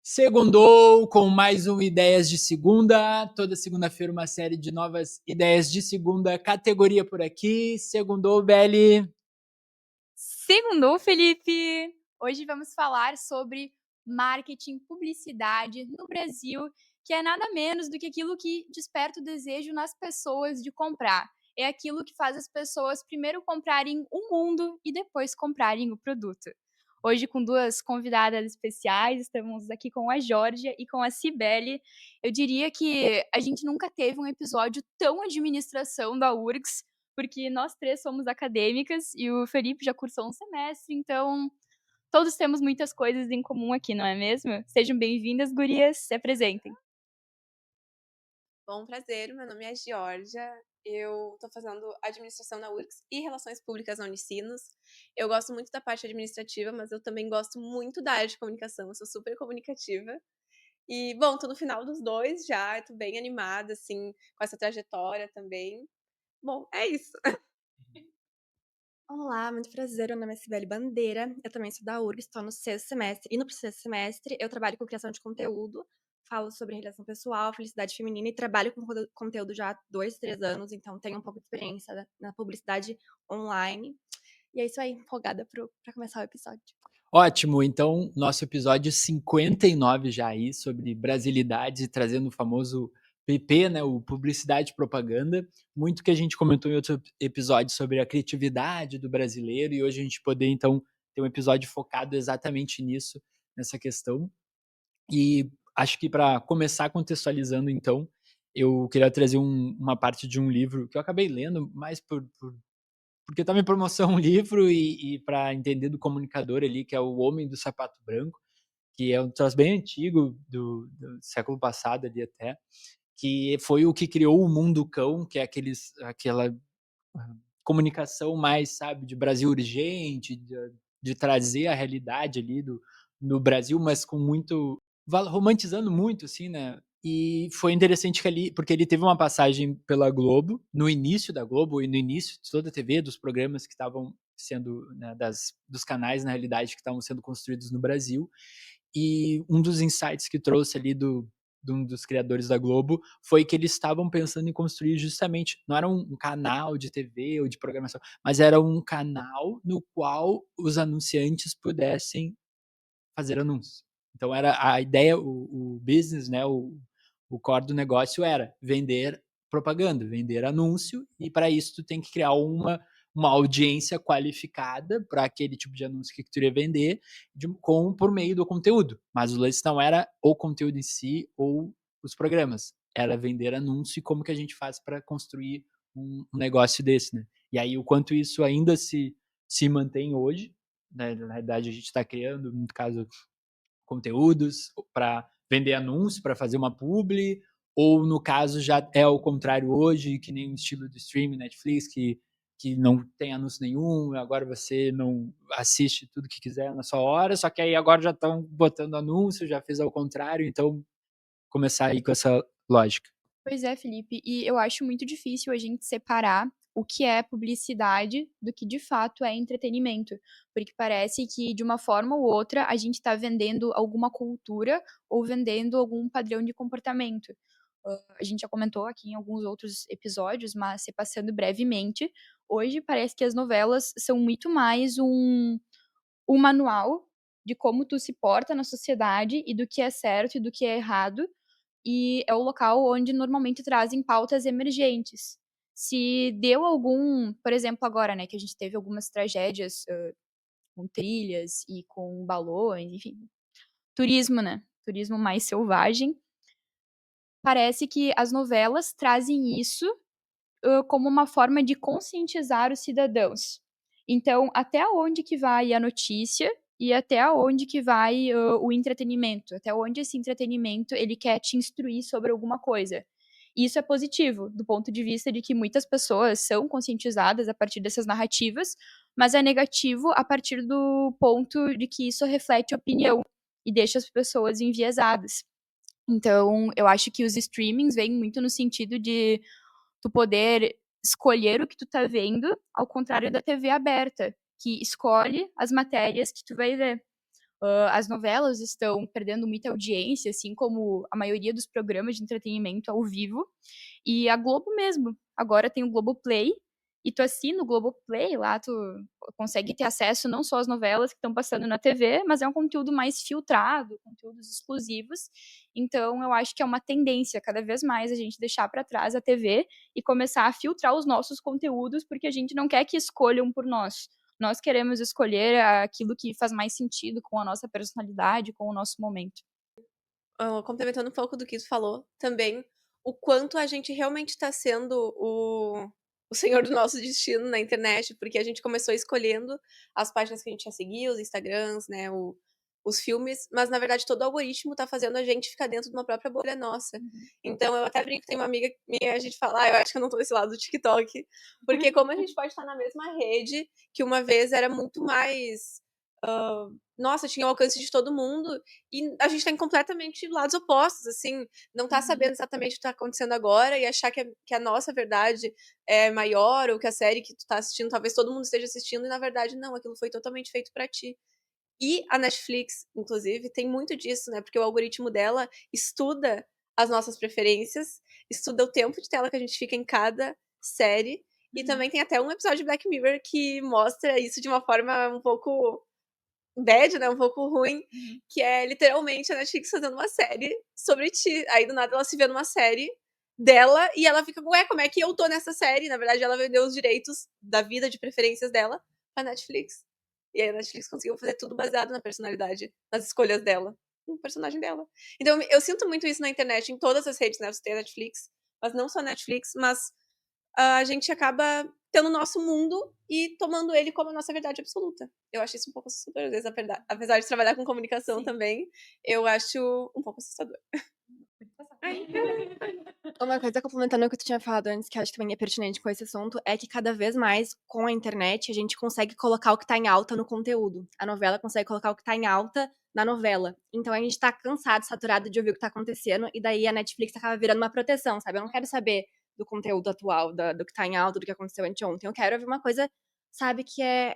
Segundou com mais um Ideias de Segunda. Toda segunda-feira uma série de novas ideias de segunda categoria por aqui. Segundou, Beli. Segundou, Felipe! Hoje vamos falar sobre marketing, publicidade no Brasil, que é nada menos do que aquilo que desperta o desejo nas pessoas de comprar. É aquilo que faz as pessoas primeiro comprarem o mundo e depois comprarem o produto. Hoje, com duas convidadas especiais, estamos aqui com a Georgia e com a Cibele. Eu diria que a gente nunca teve um episódio tão administração da URGS, porque nós três somos acadêmicas e o Felipe já cursou um semestre, então todos temos muitas coisas em comum aqui, não é mesmo? Sejam bem-vindas, gurias, se apresentem. Bom, prazer, meu nome é Georgia, eu estou fazendo administração na URGS e relações públicas na Unicinos. Eu gosto muito da parte administrativa, mas eu também gosto muito da área de comunicação, eu sou super comunicativa. E, bom, tô no final dos dois já, tô bem animada, assim, com essa trajetória também. Bom, é isso. Olá, muito prazer. Meu nome é Cibele Bandeira. Eu também sou da URGS, estou no sexto semestre. E no sexto semestre eu trabalho com criação de conteúdo, falo sobre realização pessoal, felicidade feminina e trabalho com conteúdo já há 2, 3 anos, então tenho um pouco de experiência na publicidade online. E é isso aí, empolgada para começar o episódio. Ótimo, então nosso episódio 59 já aí sobre brasilidades, trazendo o famoso PP, né, o publicidade e propaganda. Muito que a gente comentou em outro episódio sobre a criatividade do brasileiro e hoje a gente poder então ter um episódio focado exatamente nisso, nessa questão. E acho que para começar contextualizando então, eu queria trazer uma parte de um livro que eu acabei lendo mais porque estava em promoção um livro e para entender do comunicador ali, que é O Homem do Sapato Branco, que é um troço bem antigo do século passado ali até, que foi o que criou o Mundo Cão, que é aquela comunicação mais, sabe, de Brasil urgente, de trazer a realidade ali do Brasil, mas com muito romantizando muito, assim, né? E foi interessante que ali, porque ele teve uma passagem pela Globo, no início da Globo e no início de toda a TV, dos programas que estavam sendo, né, dos canais, na realidade, que estavam sendo construídos no Brasil. E um dos insights que trouxe ali de um dos criadores da Globo foi que eles estavam pensando em construir justamente, não era um canal de TV ou de programação, mas era um canal no qual os anunciantes pudessem fazer anúncios. Então era a ideia, o business, né, o core do negócio era vender propaganda, vender anúncio, e para isso tu tem que criar uma audiência qualificada para aquele tipo de anúncio que tu iria vender por meio do conteúdo. Mas o lance não era o conteúdo em si ou os programas, era vender anúncio e como que a gente faz para construir um negócio desse, né? E aí o quanto isso ainda se mantém hoje, né? Na realidade a gente está criando, no caso, conteúdos para vender anúncio, para fazer uma publi, ou no caso já é o contrário hoje, que nem o estilo do streaming, Netflix, que não tem anúncio nenhum, agora você não assiste tudo que quiser na sua hora, só que aí agora já estão botando anúncio, já fez ao contrário, então começar aí com essa lógica. Pois é, Felipe, e eu acho muito difícil a gente separar o que é publicidade do que de fato é entretenimento, porque parece que de uma forma ou outra a gente está vendendo alguma cultura ou vendendo algum padrão de comportamento. A gente já comentou aqui em alguns outros episódios, mas repassando brevemente, hoje parece que as novelas são muito mais um manual de como tu se porta na sociedade e do que é certo e do que é errado, e é o local onde normalmente trazem pautas emergentes. Se deu algum, por exemplo, agora, né, que a gente teve algumas tragédias com trilhas e com balões, enfim, turismo, né, turismo mais selvagem, parece que as novelas trazem isso como uma forma de conscientizar os cidadãos. Então, até onde que vai a notícia e até onde que vai o entretenimento? Até onde esse entretenimento ele quer te instruir sobre alguma coisa? Isso é positivo, do ponto de vista de que muitas pessoas são conscientizadas a partir dessas narrativas, mas é negativo a partir do ponto de que isso reflete opinião e deixa as pessoas enviesadas. Então, eu acho que os streamings vêm muito no sentido de tu poder escolher o que tu tá vendo, ao contrário da TV aberta, que escolhe as matérias que tu vai ver. As novelas estão perdendo muita audiência, assim como a maioria dos programas de entretenimento ao vivo. E a Globo mesmo. Agora tem o Globoplay, e tu assina o Globoplay, lá tu consegue ter acesso não só às novelas que estão passando na TV, mas é um conteúdo mais filtrado, conteúdos exclusivos. Então, eu acho que é uma tendência cada vez mais a gente deixar para trás a TV e começar a filtrar os nossos conteúdos, porque a gente não quer que escolham por nós. Nós queremos escolher aquilo que faz mais sentido com a nossa personalidade, com o nosso momento. Complementando um pouco do que tu falou, também o quanto a gente realmente está sendo o senhor do nosso destino na internet, porque a gente começou escolhendo as páginas que a gente ia seguir, os Instagrams, né, os filmes, mas na verdade todo o algoritmo tá fazendo a gente ficar dentro de uma própria bolha nossa. Então eu até brinco, tem uma amiga minha, a gente fala, eu acho que eu não tô desse lado do TikTok, porque como a gente pode estar na mesma rede, que uma vez era muito mais nossa, tinha o alcance de todo mundo, e a gente tá em completamente lados opostos, assim, não tá sabendo exatamente o que tá acontecendo agora e achar que a nossa verdade é maior, ou que a série que tu tá assistindo, talvez todo mundo esteja assistindo, e na verdade não, aquilo foi totalmente feito pra ti. E a Netflix, inclusive, tem muito disso, né, porque o algoritmo dela estuda as nossas preferências, estuda o tempo de tela que a gente fica em cada série, e também tem até um episódio de Black Mirror que mostra isso de uma forma um pouco bad, né, um pouco ruim, que é literalmente a Netflix fazendo uma série sobre ti. Aí do nada ela se vê numa série dela e ela fica, ué, como é que eu tô nessa série? Na verdade, ela vendeu os direitos da vida, de preferências dela pra Netflix. E aí a Netflix conseguiu fazer tudo baseado na personalidade, nas escolhas dela, no personagem dela. Então eu sinto muito isso na internet, em todas as redes, né? Você tem a Netflix, mas não só a Netflix, mas a gente acaba tendo o nosso mundo e tomando ele como a nossa verdade absoluta. Eu acho isso um pouco assustador, às vezes, apesar de trabalhar com comunicação também, eu acho um pouco assustador. Uma coisa complementando o que tu tinha falado antes, que eu acho que também é pertinente com esse assunto, é que cada vez mais, com a internet, a gente consegue colocar o que tá em alta no conteúdo. A novela consegue colocar o que tá em alta na novela. Então a gente tá cansado, saturado de ouvir o que tá acontecendo, e daí a Netflix acaba virando uma proteção, sabe? Eu não quero saber do conteúdo atual, do que tá em alta, do que aconteceu anteontem. Eu quero ouvir uma coisa, sabe, que é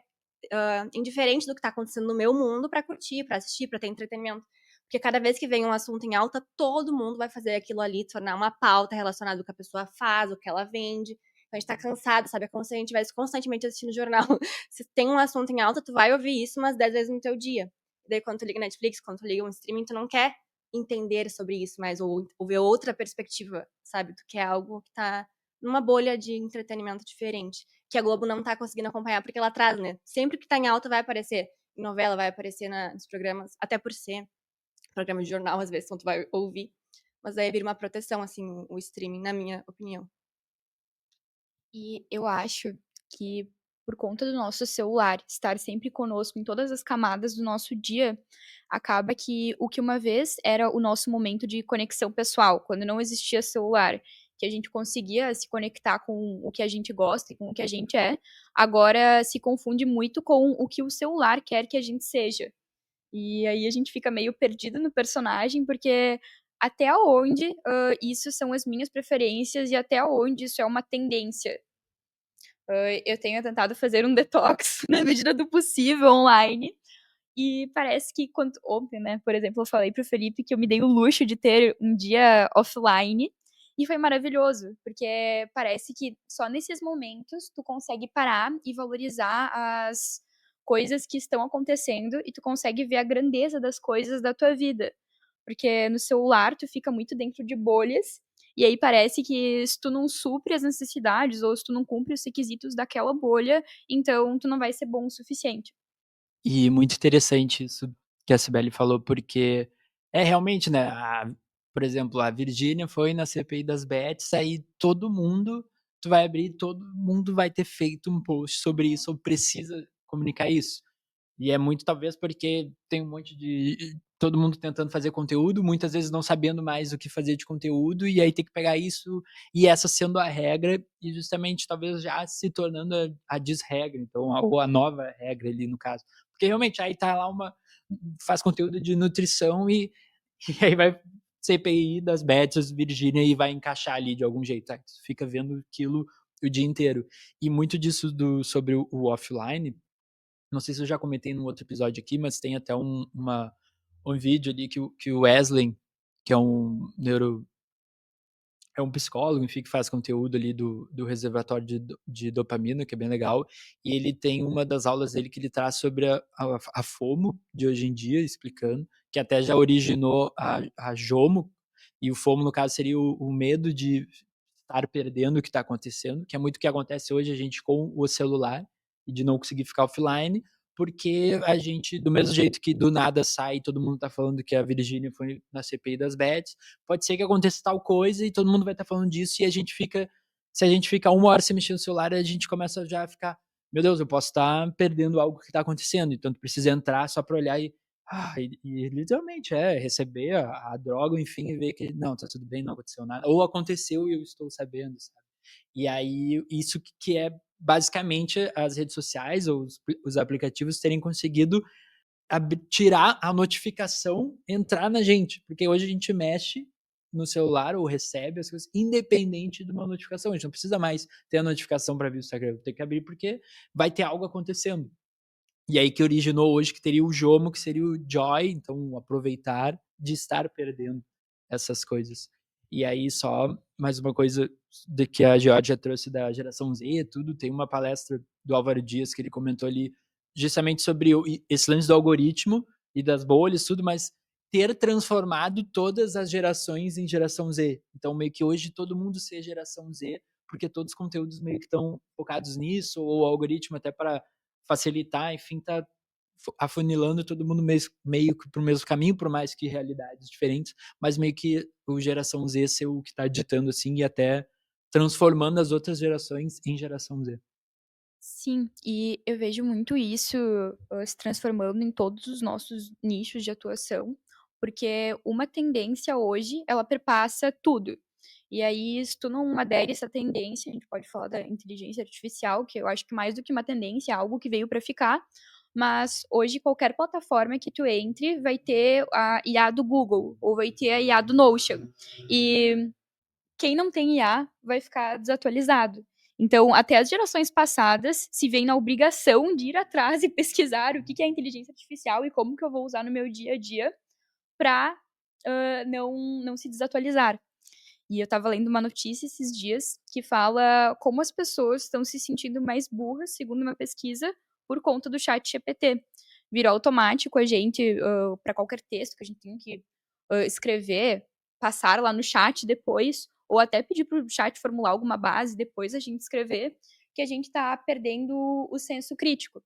indiferente do que tá acontecendo no meu mundo pra curtir, pra assistir, pra ter entretenimento. Porque cada vez que vem um assunto em alta, todo mundo vai fazer aquilo ali, tornar uma pauta relacionada ao que a pessoa faz, o que ela vende. Então a gente tá cansado, sabe? É como se a gente estivesse constantemente assistindo jornal. Se tem um assunto em alta, tu vai ouvir isso umas 10 vezes no teu dia. E daí quando tu liga Netflix, quando tu liga um streaming, tu não quer entender sobre isso mais, ou ver outra perspectiva, sabe? Tu quer algo que tá numa bolha de entretenimento diferente, que a Globo não tá conseguindo acompanhar, porque ela traz, né? Sempre que tá em alta vai aparecer em novela, vai aparecer nos programas, até por ser programa de jornal, às vezes, então tu vai ouvir. Mas aí vira uma proteção, assim, o streaming, na minha opinião. E eu acho que por conta do nosso celular estar sempre conosco em todas as camadas do nosso dia, acaba que o que uma vez era o nosso momento de conexão pessoal, quando não existia celular, que a gente conseguia se conectar com o que a gente gosta e com o que a gente é, agora se confunde muito com o que o celular quer que a gente seja. E aí a gente fica meio perdido no personagem, porque até onde isso são as minhas preferências e até onde isso é uma tendência. Eu tenho tentado fazer um detox na medida do possível online. E parece que ontem, né, por exemplo, eu falei pro Felipe que eu me dei o luxo de ter um dia offline e foi maravilhoso, porque parece que só nesses momentos tu consegue parar e valorizar as coisas que estão acontecendo e tu consegue ver a grandeza das coisas da tua vida. Porque no celular tu fica muito dentro de bolhas e aí parece que se tu não supre as necessidades ou se tu não cumpre os requisitos daquela bolha, então tu não vai ser bom o suficiente. E muito interessante isso que a Cibele falou, porque é realmente, né, por exemplo, a Virgínia foi na CPI das Bets, aí todo mundo, tu vai abrir, todo mundo vai ter feito um post sobre isso ou precisa comunicar isso. E é muito talvez porque tem um monte de todo mundo tentando fazer conteúdo, muitas vezes não sabendo mais o que fazer de conteúdo, e aí tem que pegar isso e essa sendo a regra, e justamente talvez já se tornando a desregra, então, ou a nova regra ali no caso. Porque realmente aí tá lá faz conteúdo de nutrição e, e aí vai CPI das bets, Virgínia, e vai encaixar ali de algum jeito. Tá? Tu fica vendo aquilo o dia inteiro. E muito disso sobre o offline não sei se eu já comentei num outro episódio aqui, mas tem até um vídeo ali que o Wesley, que é um psicólogo, enfim, que faz conteúdo ali do reservatório de dopamina, que é bem legal, e ele tem uma das aulas dele que ele traz sobre a FOMO de hoje em dia, explicando, que até já originou a JOMO, e o FOMO, no caso, seria o medo de estar perdendo o que está acontecendo, que é muito o que acontece hoje a gente com o celular, e de não conseguir ficar offline, porque a gente, do mesmo jeito que do nada sai, todo mundo tá falando que a Virgínia foi na CPI das bets, pode ser que aconteça tal coisa e todo mundo vai estar falando disso e a gente fica, se a gente fica 1 hora sem mexer no celular, a gente começa já a ficar, meu Deus, eu posso estar perdendo algo que está acontecendo, então tu precisa entrar só para olhar e literalmente receber a droga, enfim, e ver que não, tá tudo bem, não aconteceu nada, ou aconteceu e eu estou sabendo, sabe? E aí, isso que é basicamente as redes sociais ou os aplicativos terem conseguido tirar a notificação, entrar na gente, porque hoje a gente mexe no celular ou recebe as coisas independente de uma notificação. A gente não precisa mais ter a notificação para ver o Instagram, tem que abrir porque vai ter algo acontecendo. E aí que originou hoje que teria o JOMO, que seria o Joy, então aproveitar de estar perdendo essas coisas. E aí só mais uma coisa de que a Georgia trouxe da geração Z, tudo, tem uma palestra do Álvaro Dias que ele comentou ali justamente sobre esse lance do algoritmo e das bolhas, tudo, mas ter transformado todas as gerações em geração Z. Então meio que hoje todo mundo ser geração Z, porque todos os conteúdos meio que estão focados nisso, ou o algoritmo até para facilitar, enfim, tá afunilando todo mundo meio que para o mesmo caminho, por mais que realidades diferentes, mas meio que o geração Z ser o que está ditando assim e até transformando as outras gerações em geração Z. Sim, e eu vejo muito isso se transformando em todos os nossos nichos de atuação, porque uma tendência hoje, ela perpassa tudo. E aí, se tu não adere a essa tendência, a gente pode falar da inteligência artificial, que eu acho que mais do que uma tendência, é algo que veio para ficar, mas hoje qualquer plataforma que tu entre vai ter a IA do Google, ou vai ter a IA do Notion. E quem não tem IA vai ficar desatualizado. Então, até as gerações passadas se veem na obrigação de ir atrás e pesquisar o que é inteligência artificial e como que eu vou usar no meu dia a dia para não se desatualizar. E eu estava lendo uma notícia esses dias que fala como as pessoas estão se sentindo mais burras, segundo uma pesquisa, por conta do chat GPT. Virou automático a gente, para qualquer texto que a gente tem que escrever, passar lá no chat depois, ou até pedir para o chat formular alguma base, depois a gente escrever, que a gente está perdendo o senso crítico.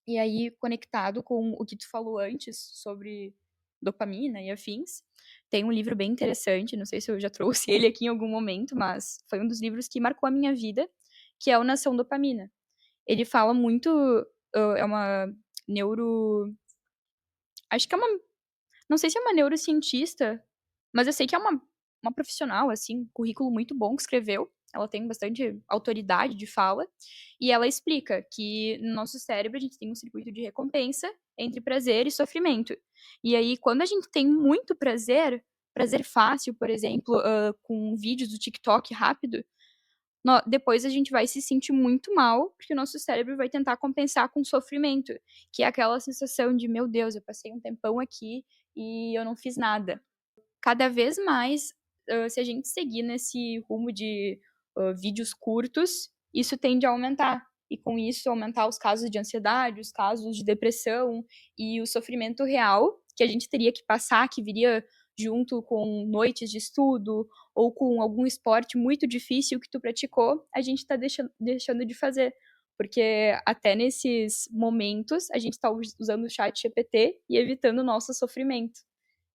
E aí, conectado com o que tu falou antes sobre dopamina e afins, tem um livro bem interessante, não sei se eu já trouxe ele aqui em algum momento, mas foi um dos livros que marcou a minha vida, que é o Nação Dopamina. Ele fala muito, é uma neuro... Acho que é uma... Não sei se é uma neurocientista, mas eu sei que é uma profissional, assim, currículo muito bom que escreveu. Ela tem bastante autoridade de fala. E ela explica que no nosso cérebro a gente tem um circuito de recompensa entre prazer e sofrimento. E aí, quando a gente tem muito prazer, prazer fácil, por exemplo, com vídeos do TikTok rápido, depois a gente vai se sentir muito mal, porque o nosso cérebro vai tentar compensar com sofrimento, que é aquela sensação de, meu Deus, eu passei um tempão aqui e eu não fiz nada. Cada vez mais, se a gente seguir nesse rumo de vídeos curtos, isso tende a aumentar. E com isso, aumentar os casos de ansiedade, os casos de depressão e o sofrimento real que a gente teria que passar, que viria junto com noites de estudo ou com algum esporte muito difícil que tu praticou, a gente está deixando de fazer. Porque até nesses momentos, a gente está usando o chat GPT e evitando o nosso sofrimento.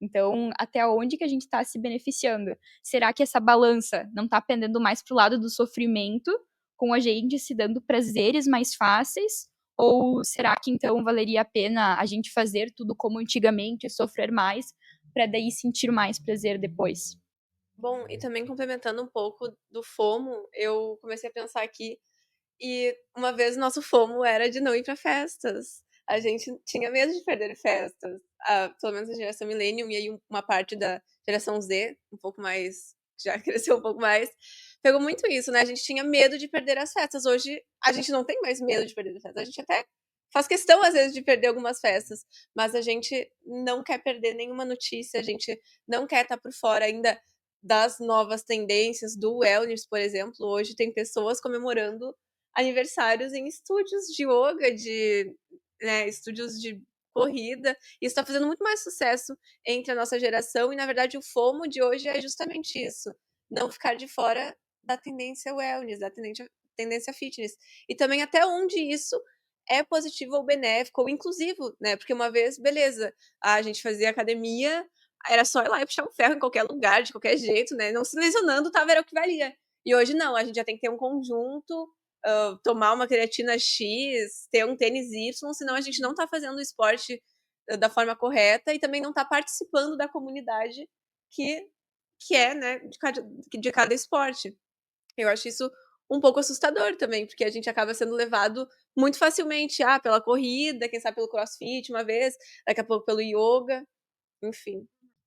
Então, até onde que a gente está se beneficiando? Será que essa balança não está pendendo mais para o lado do sofrimento, com a gente se dando prazeres mais fáceis? Ou será que então valeria a pena a gente fazer tudo como antigamente, sofrer mais, para daí sentir mais prazer depois? Bom, e também complementando um pouco do FOMO, eu comecei a pensar aqui, e uma vez o nosso FOMO era de não ir para festas. A gente tinha medo de perder festas. Pelo menos a geração Millennium e aí uma parte da geração Z, um pouco mais, já cresceu um pouco mais, pegou muito isso, né? A gente tinha medo de perder as festas. Hoje a gente não tem mais medo de perder as festas. A gente até faz questão, às vezes, de perder algumas festas, mas a gente não quer perder nenhuma notícia, a gente não quer estar por fora ainda das novas tendências do wellness, por exemplo. Hoje tem pessoas comemorando aniversários em estúdios de yoga, estúdios de corrida. Isso está fazendo muito mais sucesso entre a nossa geração e, na verdade, o FOMO de hoje é justamente isso. Não ficar de fora da tendência wellness, da tendência fitness. E também até onde isso é positivo ou benéfico ou inclusivo, né? Porque uma vez, beleza, a gente fazia academia, era só ir lá e puxar um ferro em qualquer lugar, de qualquer jeito, né? Não se lesionando, tava, era o que valia. E hoje não, a gente já tem que ter um conjunto, tomar uma creatina X, ter um tênis Y, senão a gente não tá fazendo o esporte da forma correta e também não tá participando da comunidade que é, né, de cada esporte. Eu acho isso um pouco assustador também, porque a gente acaba sendo levado muito facilmente, pela corrida, quem sabe pelo crossfit uma vez, daqui a pouco pelo yoga, enfim.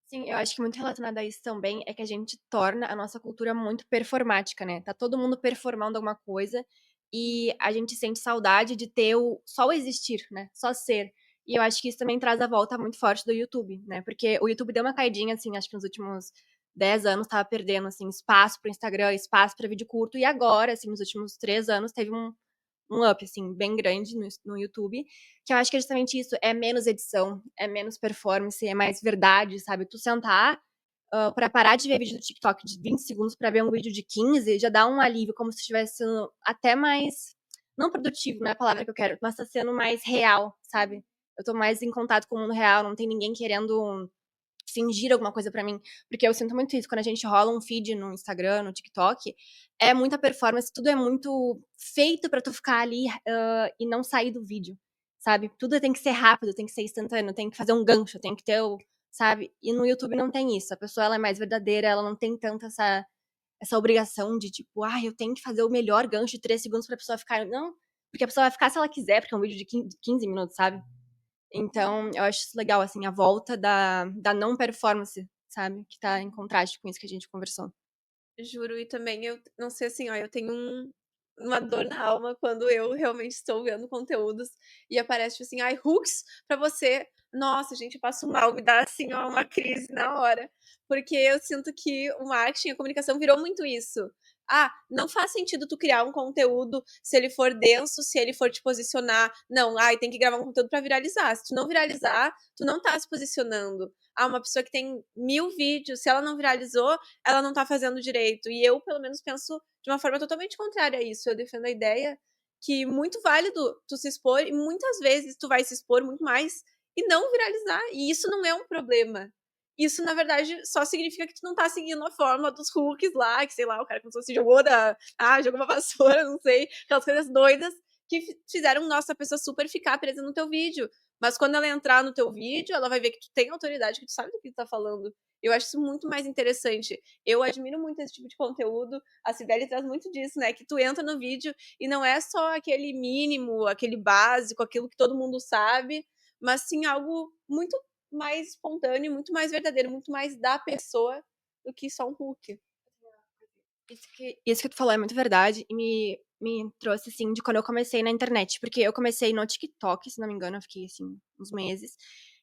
Sim, eu acho que muito relacionado a isso também é que a gente torna a nossa cultura muito performática, né? Tá todo mundo performando alguma coisa e a gente sente saudade de ter só o existir, né? Só ser. E eu acho que isso também traz a volta muito forte do YouTube, né? Porque o YouTube deu uma caidinha, assim, acho que nos últimos 10 anos tava perdendo, assim, espaço pro Instagram, espaço para vídeo curto. E agora, assim, nos últimos 3 anos teve um up, assim, bem grande no YouTube, que eu acho que é justamente isso, é menos edição, é menos performance, é mais verdade, sabe? Tu sentar pra parar de ver vídeo do TikTok de 20 segundos pra ver um vídeo de 15, já dá um alívio, como se estivesse sendo até mais, não produtivo, não é a palavra que eu quero, mas tá sendo mais real, sabe? Eu tô mais em contato com o mundo real, não tem ninguém querendo fingir alguma coisa pra mim, porque eu sinto muito isso, quando a gente rola um feed no Instagram, no TikTok, é muita performance, tudo é muito feito pra tu ficar ali e não sair do vídeo, sabe? Tudo tem que ser rápido, tem que ser instantâneo, tem que fazer um gancho, tem que ter sabe? E no YouTube não tem isso, a pessoa ela é mais verdadeira, ela não tem tanto essa obrigação de tipo, eu tenho que fazer o melhor gancho de 3 segundos pra pessoa ficar, não, porque a pessoa vai ficar se ela quiser, porque é um vídeo de 15 minutos, sabe? Então, eu acho isso legal, assim, a volta da não performance, sabe? Que tá em contraste com isso que a gente conversou. Juro, e também eu não sei assim, eu tenho uma dor na alma quando eu realmente estou vendo conteúdos e aparece, tipo assim, hooks pra você. Nossa, gente, eu passo mal, me dá assim, uma crise na hora. Porque eu sinto que o marketing, a comunicação virou muito isso. Não faz sentido tu criar um conteúdo se ele for denso, se ele for te posicionar. Não, tem que gravar um conteúdo pra viralizar. Se tu não viralizar, tu não tá se posicionando. Uma pessoa que tem 1000 vídeos, se ela não viralizou, ela não tá fazendo direito. E eu, pelo menos, penso de uma forma totalmente contrária a isso. Eu defendo a ideia que muito válido tu se expor, e muitas vezes tu vai se expor muito mais e não viralizar. E isso não é um problema. Isso, na verdade, só significa que tu não tá seguindo a forma dos hooks lá, que sei lá, o cara começou se jogou jogou uma vassoura, não sei, aquelas coisas doidas que fizeram nossa pessoa super ficar presa no teu vídeo. Mas quando ela entrar no teu vídeo, ela vai ver que tu tem autoridade, que tu sabe do que tu tá falando. Eu acho isso muito mais interessante. Eu admiro muito esse tipo de conteúdo. A Cibele traz muito disso, né? Que tu entra no vídeo e não é só aquele mínimo, aquele básico, aquilo que todo mundo sabe, mas sim algo muito mais espontâneo, muito mais verdadeiro, muito mais da pessoa do que só um hook. Isso que tu falou é muito verdade e me trouxe, assim, de quando eu comecei na internet. Porque eu comecei no TikTok, se não me engano, eu fiquei, assim, uns meses.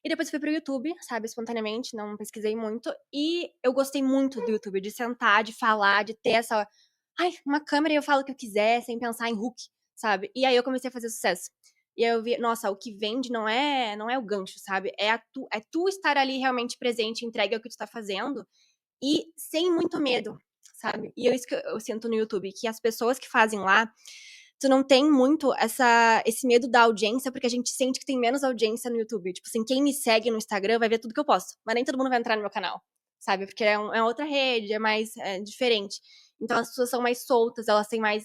E depois fui pro YouTube, sabe, espontaneamente, não pesquisei muito. E eu gostei muito do YouTube, de sentar, de falar, de ter uma câmera e eu falo o que eu quiser, sem pensar em hook, sabe? E aí eu comecei a fazer sucesso. E aí eu vi, nossa, o que vende não é o gancho, sabe? É tu estar ali realmente presente, entregue ao que tu tá fazendo e sem muito medo, sabe? E é isso que eu sinto no YouTube, que as pessoas que fazem lá, tu não tem muito esse medo da audiência, porque a gente sente que tem menos audiência no YouTube. Tipo assim, quem me segue no Instagram vai ver tudo que eu posto, mas nem todo mundo vai entrar no meu canal, sabe? Porque é outra rede, é mais diferente. Então as pessoas são mais soltas, elas têm mais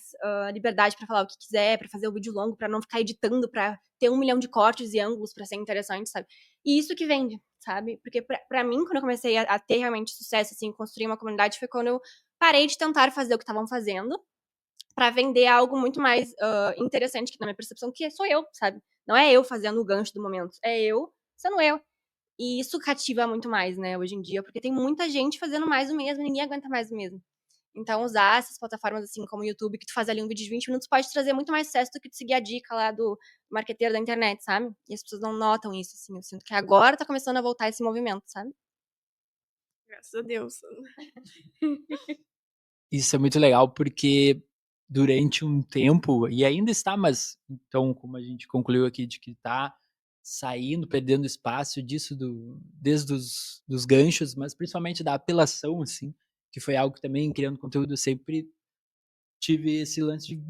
liberdade pra falar o que quiser, pra fazer o vídeo longo, pra não ficar editando, pra ter 1 milhão de cortes e ângulos pra ser interessante, sabe? E isso que vende, sabe? Porque pra mim, quando eu comecei a ter realmente sucesso, assim, construir uma comunidade, foi quando eu parei de tentar fazer o que estavam fazendo pra vender algo muito mais interessante, que na minha percepção, que sou eu, sabe? Não é eu fazendo o gancho do momento, é eu sendo eu. E isso cativa muito mais, né, hoje em dia, porque tem muita gente fazendo mais o mesmo e ninguém aguenta mais o mesmo. Então, usar essas plataformas, assim, como o YouTube, que tu faz ali um vídeo de 20 minutos, pode trazer muito mais sucesso do que tu seguir a dica lá do marqueteiro da internet, sabe? E as pessoas não notam isso, assim. Eu sinto que agora tá começando a voltar esse movimento, sabe? Graças a Deus. Isso é muito legal, porque durante um tempo, e ainda está, mas então, como a gente concluiu aqui, de que está saindo, perdendo espaço disso, desde os dos ganchos, mas principalmente da apelação, assim, que foi algo que também, criando conteúdo, eu sempre tive esse lance de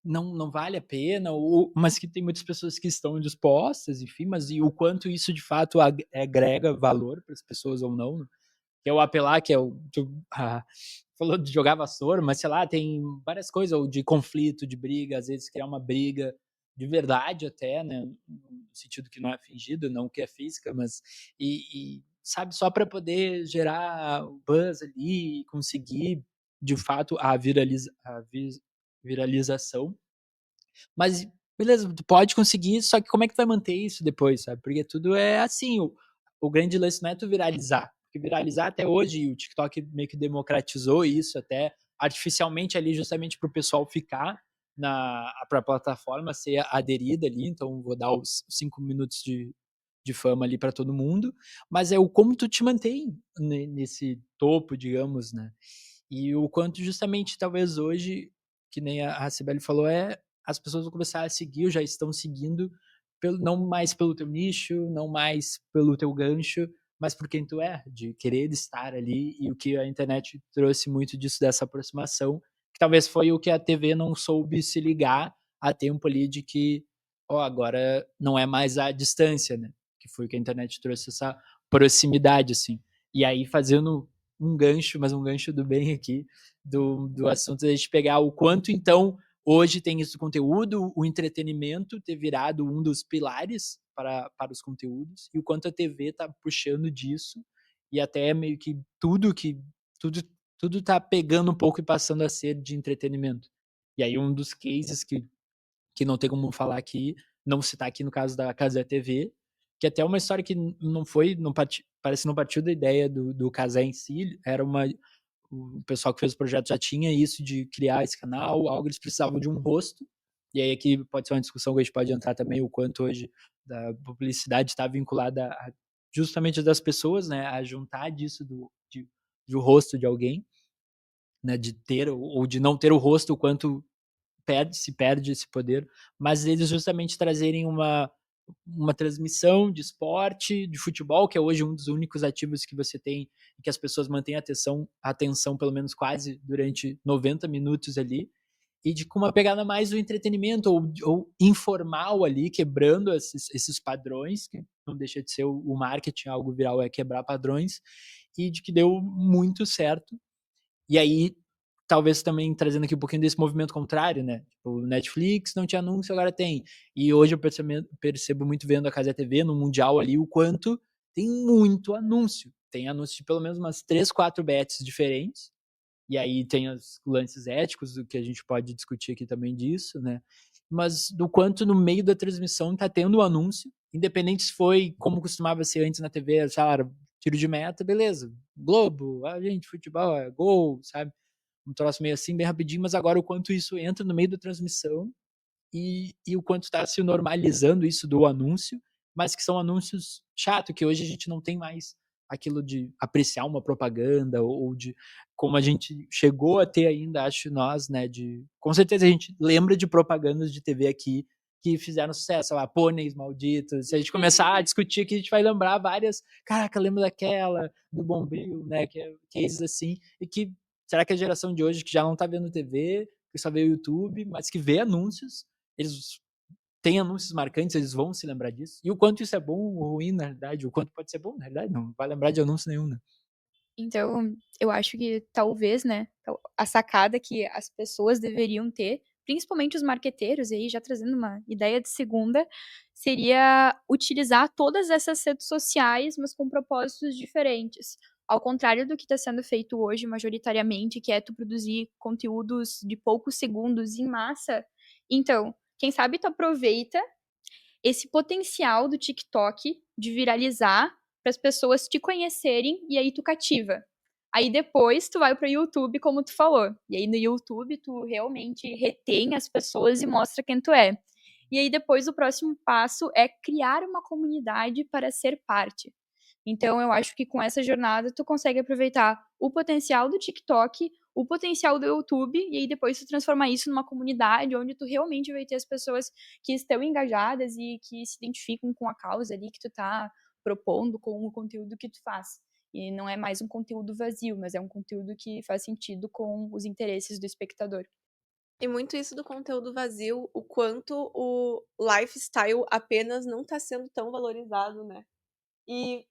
não vale a pena, mas que tem muitas pessoas que estão dispostas, enfim, mas e o quanto isso de fato agrega valor para as pessoas ou não, né? Que é o apelar, que é o. Falou de jogar vassoura, mas sei lá, tem várias coisas, ou de conflito, de briga, às vezes criar uma briga de verdade até, né? No sentido que não é fingido, não que é física, mas. Sabe, só para poder gerar o buzz ali e conseguir, de fato, viralização. Mas, beleza, tu pode conseguir, só que como é que tu vai manter isso depois, sabe? Porque tudo é assim, o grande lance não é tu viralizar. Porque viralizar até hoje, e o TikTok meio que democratizou isso até artificialmente ali, justamente para o pessoal ficar pra plataforma, ser aderida ali. Então, vou dar os 5 minutos de fama ali para todo mundo. Mas é o como tu te mantém nesse topo, digamos, né? E o quanto justamente, talvez hoje, que nem a Cibele falou, as pessoas vão começar a seguir, ou já estão seguindo, não mais pelo teu nicho, não mais pelo teu gancho, mas por quem tu é, de querer estar ali, e o que a internet trouxe muito disso, dessa aproximação, que talvez foi o que a TV não soube se ligar a tempo ali, de que, ó, agora não é mais a distância, né? Que foi o que a internet trouxe, essa proximidade, assim. E aí, fazendo um gancho, mas um gancho do bem aqui, do assunto, a gente pegar o quanto, então, hoje tem esse conteúdo, o entretenimento ter virado um dos pilares para os conteúdos, e o quanto a TV está puxando disso, e até meio que tudo, tudo tá pegando um pouco e passando a ser de entretenimento. E aí um dos cases que não tem como falar aqui, não citar aqui no caso da Cazé TV, que até é uma história que não foi, parece que não partiu da ideia do Cazé em si, era o pessoal que fez o projeto já tinha isso de criar esse canal, algo eles precisavam de um rosto, e aí aqui pode ser uma discussão que a gente pode entrar também, o quanto hoje da publicidade está vinculada justamente das pessoas, né, a juntar disso de o rosto de alguém, né, de ter ou de não ter o rosto, o quanto se perde esse poder, mas eles justamente trazerem uma transmissão de esporte, de futebol, que é hoje um dos únicos ativos que você tem e que as pessoas mantêm atenção pelo menos quase durante 90 minutos ali, e de com uma pegada mais do entretenimento ou informal ali, quebrando esses padrões, que não deixa de ser o marketing, algo viral é quebrar padrões, e de que deu muito certo. E aí, talvez também trazendo aqui um pouquinho desse movimento contrário, né? O Netflix não tinha anúncio, agora tem. E hoje eu percebo muito vendo a Casa TV no Mundial ali, o quanto tem muito anúncio. Tem anúncio de pelo menos umas 3, 4 bets diferentes. E aí tem os lances éticos, do que a gente pode discutir aqui também disso, né? Mas do quanto no meio da transmissão tá tendo o anúncio, independente se foi como costumava ser antes na TV, sei lá, tiro de meta, beleza. Globo, gente, futebol, gol, sabe? Um troço meio assim, bem rapidinho, mas agora o quanto isso entra no meio da transmissão e o quanto está se normalizando isso do anúncio, mas que são anúncios chato, que hoje a gente não tem mais aquilo de apreciar uma propaganda ou de como a gente chegou a ter ainda, acho nós, né, com certeza a gente lembra de propagandas de TV aqui que fizeram sucesso, sei lá, pôneis malditos. Se a gente começar a discutir aqui, a gente vai lembrar várias, caraca, lembra daquela, do Bombril, né, que é cases assim, e que será que a geração de hoje que já não tá vendo TV, que só vê o YouTube, mas que vê anúncios, eles têm anúncios marcantes, eles vão se lembrar disso. E o quanto isso é bom ou ruim, na realidade, o quanto pode ser bom, na realidade, não vai lembrar de anúncio nenhum, né? Então, eu acho que talvez, né, a sacada que as pessoas deveriam ter, principalmente os marqueteiros, e aí já trazendo uma ideia de segunda, seria utilizar todas essas redes sociais, mas com propósitos diferentes. Ao contrário do que está sendo feito hoje, majoritariamente, que é tu produzir conteúdos de poucos segundos em massa. Então, quem sabe tu aproveita esse potencial do TikTok de viralizar para as pessoas te conhecerem e aí tu cativa. Aí depois tu vai pro YouTube, como tu falou. E aí no YouTube tu realmente retém as pessoas e mostra quem tu é. E aí depois o próximo passo é criar uma comunidade para ser parte. Então eu acho que com essa jornada tu consegue aproveitar o potencial do TikTok, o potencial do YouTube, e aí depois tu transformar isso numa comunidade onde tu realmente vai ter as pessoas que estão engajadas e que se identificam com a causa ali que tu tá propondo, com o conteúdo que tu faz. E não é mais um conteúdo vazio, mas é um conteúdo que faz sentido com os interesses do espectador. E muito isso do conteúdo vazio, o quanto o lifestyle apenas não tá sendo tão valorizado, né? E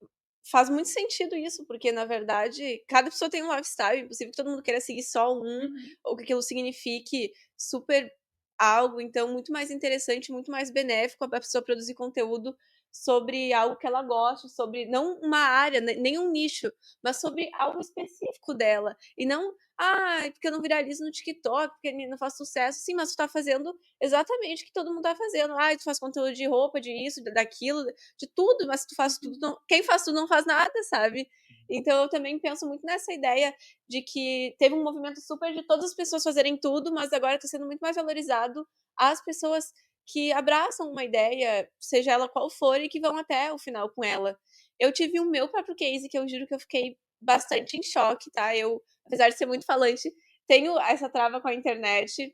faz muito sentido isso, porque na verdade, cada pessoa tem um lifestyle, impossível que todo mundo queira seguir só um, ou que aquilo signifique super algo, então muito mais interessante, muito mais benéfico a pessoa produzir conteúdo sobre algo que ela goste, sobre não uma área, nem um nicho, mas sobre algo específico dela. E não, porque eu não viralizo no TikTok, porque não faço sucesso. Sim, mas tu tá fazendo exatamente o que todo mundo tá fazendo. Tu faz conteúdo de roupa, de isso, daquilo, de tudo, mas tu faz tudo. Quem faz tudo não faz nada, sabe? Então eu também penso muito nessa ideia de que teve um movimento super de todas as pessoas fazerem tudo, mas agora está sendo muito mais valorizado as pessoas que abraçam uma ideia, seja ela qual for, e que vão até o final com ela. Eu tive o meu próprio case, que eu juro que eu fiquei bastante em choque, tá? Eu, apesar de ser muito falante, tenho essa trava com a internet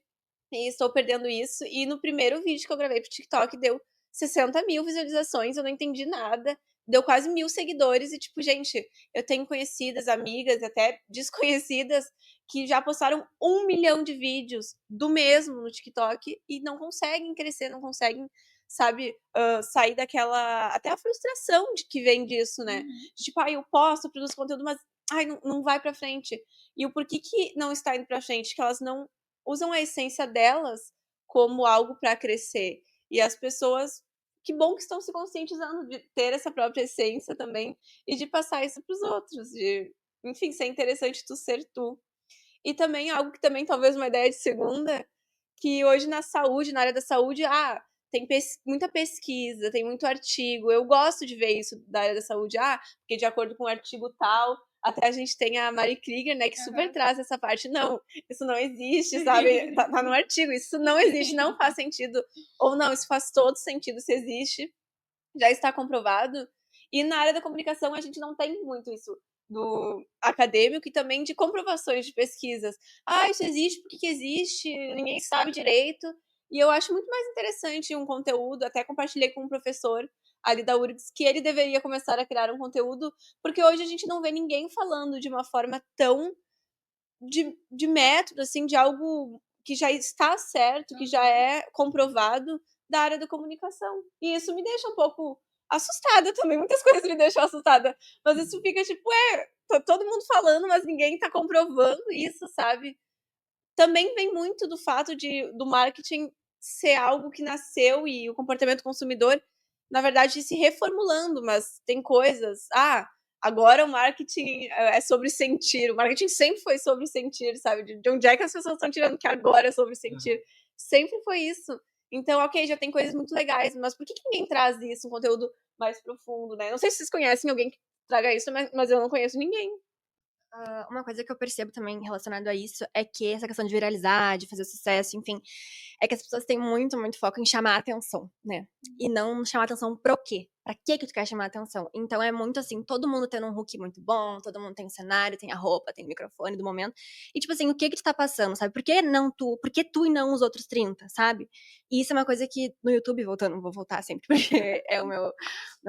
e estou perdendo isso. E no primeiro vídeo que eu gravei pro TikTok deu 60 mil visualizações, eu não entendi nada. Deu quase 1.000 seguidores e, tipo, gente, eu tenho conhecidas, amigas, até desconhecidas, que já postaram 1 milhão de vídeos do mesmo no TikTok e não conseguem crescer, não conseguem, sabe, sair daquela. Até a frustração de que vem disso, né? De, tipo, eu posto, produzo conteúdo, mas não vai pra frente. E o porquê que não está indo pra frente? Que elas não usam a essência delas como algo para crescer. E as pessoas, que bom que estão se conscientizando de ter essa própria essência também e de passar isso para os outros, de, enfim, ser interessante tu ser tu. E também algo que também talvez uma ideia de segunda, que hoje na saúde, na área da saúde, tem muita pesquisa, tem muito artigo. Eu gosto de ver isso da área da saúde, porque de acordo com o artigo tal, até a gente tem a Mari Krieger, né, que super traz essa parte. Não, isso não existe, sabe? Tá no artigo, isso não existe, não faz sentido. Ou não, isso faz todo sentido se existe, já está comprovado. E na área da comunicação a gente não tem muito isso do acadêmico e também de comprovações de pesquisas. Isso existe, por que existe? Ninguém sabe direito. E eu acho muito mais interessante um conteúdo, até compartilhei com um professor ali da URGS, que ele deveria começar a criar um conteúdo, porque hoje a gente não vê ninguém falando de uma forma tão de método, assim, de algo que já está certo, que já é comprovado da área da comunicação. E isso me deixa um pouco assustada também, muitas coisas me deixam assustada, mas isso fica tipo, tá todo mundo falando, mas ninguém tá comprovando isso, sabe? Também vem muito do fato do marketing ser algo que nasceu e o comportamento consumidor, na verdade, se reformulando, mas tem coisas. Agora o marketing é sobre sentir. O marketing sempre foi sobre sentir, sabe? De onde é que as pessoas estão tirando que agora é sobre sentir? Sempre foi isso. Então, ok, já tem coisas muito legais, mas por que ninguém traz isso, um conteúdo mais profundo, né? Não sei se vocês conhecem alguém que traga isso, mas eu não conheço ninguém. Uma coisa que eu percebo também relacionado a isso é que essa questão de viralizar, de fazer sucesso, enfim, é que as pessoas têm muito, muito foco em chamar a atenção, né? E não chamar a atenção pro quê? Pra que tu quer chamar a atenção? Então é muito assim, todo mundo tendo um hook muito bom, todo mundo tem o cenário, tem a roupa, tem o microfone do momento. E tipo assim, o que tu tá passando, sabe? Por que tu e não os outros 30, sabe? E isso é uma coisa que no YouTube, voltando, vou voltar sempre, porque é o meu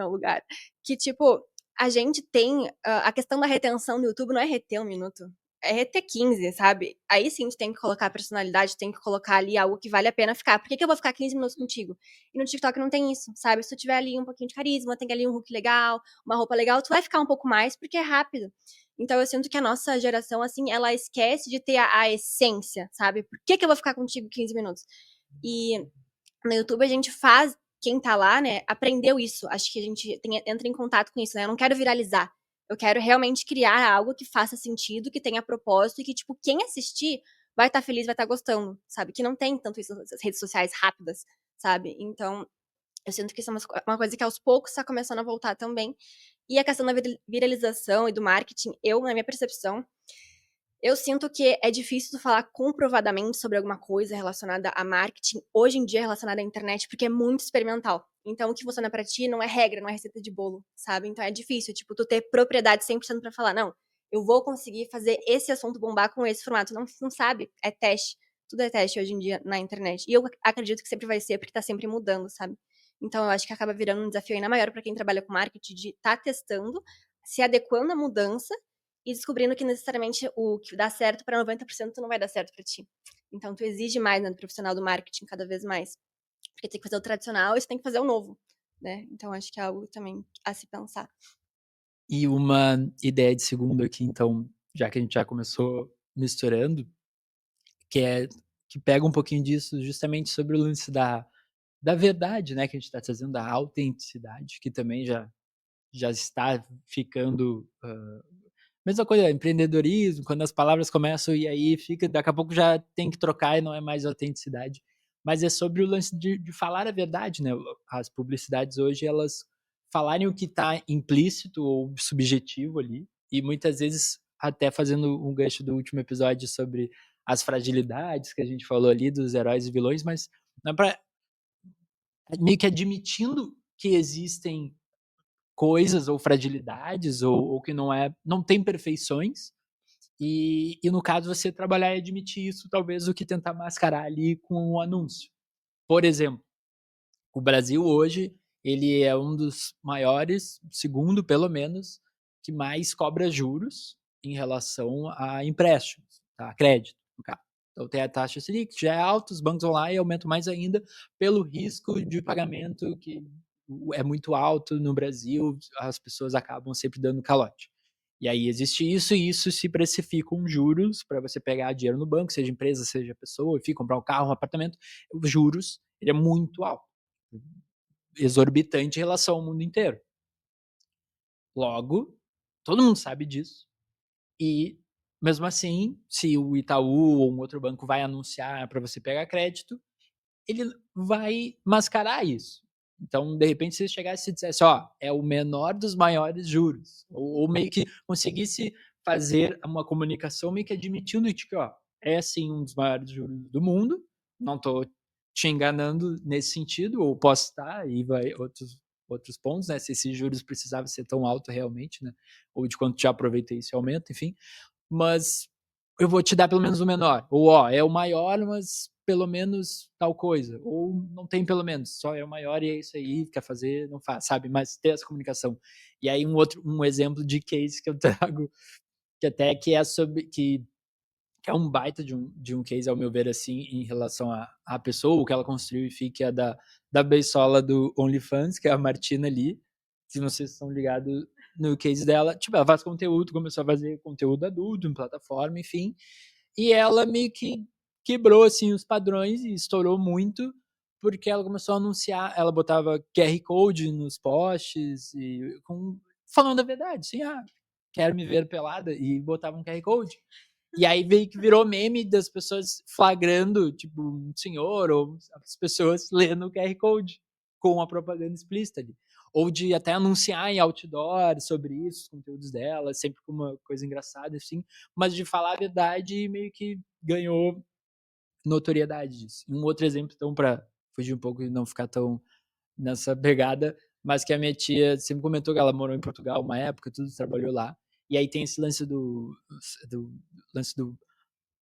lugar, que tipo, a gente tem a questão da retenção do YouTube não é reter 1 minuto, é reter 15, sabe? Aí sim, a gente tem que colocar personalidade, tem que colocar ali algo que vale a pena ficar. Por que eu vou ficar 15 minutos contigo? E no TikTok não tem isso, sabe? Se tu tiver ali um pouquinho de carisma, tem ali um look legal, uma roupa legal, tu vai ficar um pouco mais, porque é rápido. Então eu sinto que a nossa geração, assim, ela esquece de ter a essência, sabe? Por que eu vou ficar contigo 15 minutos? E no YouTube a gente faz, quem tá lá, né, aprendeu isso. Acho que a gente entra em contato com isso, né? Eu não quero viralizar. Eu quero realmente criar algo que faça sentido, que tenha propósito e que, tipo, quem assistir vai estar feliz, vai estar gostando, sabe? Que não tem tanto isso nas redes sociais rápidas, sabe? Então, eu sinto que isso é uma coisa que aos poucos tá começando a voltar também. E a questão da viralização e do marketing, na minha percepção, eu sinto que é difícil tu falar comprovadamente sobre alguma coisa relacionada a marketing, hoje em dia relacionada à internet, porque é muito experimental. Então, o que funciona pra ti não é regra, não é receita de bolo, sabe? Então é difícil, tipo, tu ter propriedade 100% pra falar, não, eu vou conseguir fazer esse assunto bombar com esse formato. Não sabe, é teste. Tudo é teste hoje em dia na internet. E eu acredito que sempre vai ser, porque tá sempre mudando, sabe? Então eu acho que acaba virando um desafio ainda maior pra quem trabalha com marketing de tá testando, se adequando à mudança e descobrindo que necessariamente o que dá certo para 90% não vai dar certo para ti. Então, tu exige mais, né, do profissional do marketing cada vez mais. Porque tem que fazer o tradicional e você tem que fazer o novo, né? Então, acho que é algo também a se pensar. E uma ideia de segundo aqui, então, já que a gente já começou misturando, que pega um pouquinho disso justamente sobre o lance da verdade, né, que a gente está trazendo, da autenticidade, que também já está ficando mesma coisa, empreendedorismo, quando as palavras começam e aí fica, daqui a pouco já tem que trocar e não é mais autenticidade. Mas é sobre o lance de falar a verdade, né? As publicidades hoje, elas falarem o que está implícito ou subjetivo ali, e muitas vezes, até fazendo um gancho do último episódio sobre as fragilidades que a gente falou ali, dos heróis e vilões, mas não é pra, meio que admitindo que existem coisas ou fragilidades ou que não tem perfeições e no caso você trabalhar e admitir isso talvez do que tentar mascarar ali com um anúncio. Por exemplo, o Brasil hoje ele é um dos maiores, segundo pelo menos, que mais cobra juros em relação a empréstimos, tá? Crédito, no caso. Então tem a taxa Selic, que já é alta, os bancos vão lá e aumentam mais ainda pelo risco de pagamento que é muito alto no Brasil, as pessoas acabam sempre dando calote. E aí existe isso e isso se precificam juros para você pegar dinheiro no banco, seja empresa, seja pessoa, enfim, comprar um carro, um apartamento, os juros ele é muito alto, exorbitante em relação ao mundo inteiro. Logo, todo mundo sabe disso. E mesmo assim, se o Itaú ou um outro banco vai anunciar para você pegar crédito, ele vai mascarar isso. Então, de repente, se chegasse e dissesse, ó, é o menor dos maiores juros, ou meio que conseguisse fazer uma comunicação meio que admitindo que, ó, é sim um dos maiores juros do mundo, não estou te enganando nesse sentido, ou posso estar, e vai outros pontos, né, se esses juros precisavam ser tão alto realmente, né, ou de quanto já aproveitei esse aumento, enfim, mas eu vou te dar pelo menos o menor. Ou, ó, é o maior, mas pelo menos tal coisa. Ou não tem pelo menos, só é o maior e é isso aí, quer fazer, não faz, sabe? Mas ter essa comunicação. E aí um exemplo de case que eu trago, que até que é sobre, que é um baita de um case, ao meu ver, assim, em relação à pessoa, o que ela construiu, enfim, que é da beisola do OnlyFans, que é a Martina ali. Se vocês estão ligados no case dela, tipo, ela faz conteúdo, começou a fazer conteúdo adulto em plataforma, enfim, e ela meio que quebrou, assim, os padrões e estourou muito, porque ela começou a anunciar, ela botava QR Code nos posts, falando a verdade, assim, quero me ver pelada, e botava um QR Code. E aí veio que virou meme das pessoas flagrando, tipo, um senhor ou as pessoas lendo o QR Code com a propaganda explícita ali. Ou de até anunciar em outdoor sobre isso, os conteúdos dela, sempre com uma coisa engraçada, assim, mas de falar a verdade meio que ganhou notoriedade disso. E um outro exemplo, então, para fugir um pouco e não ficar tão nessa pegada, mas que a minha tia sempre comentou que ela morou em Portugal uma época, tudo trabalhou lá. E aí tem esse lance do lance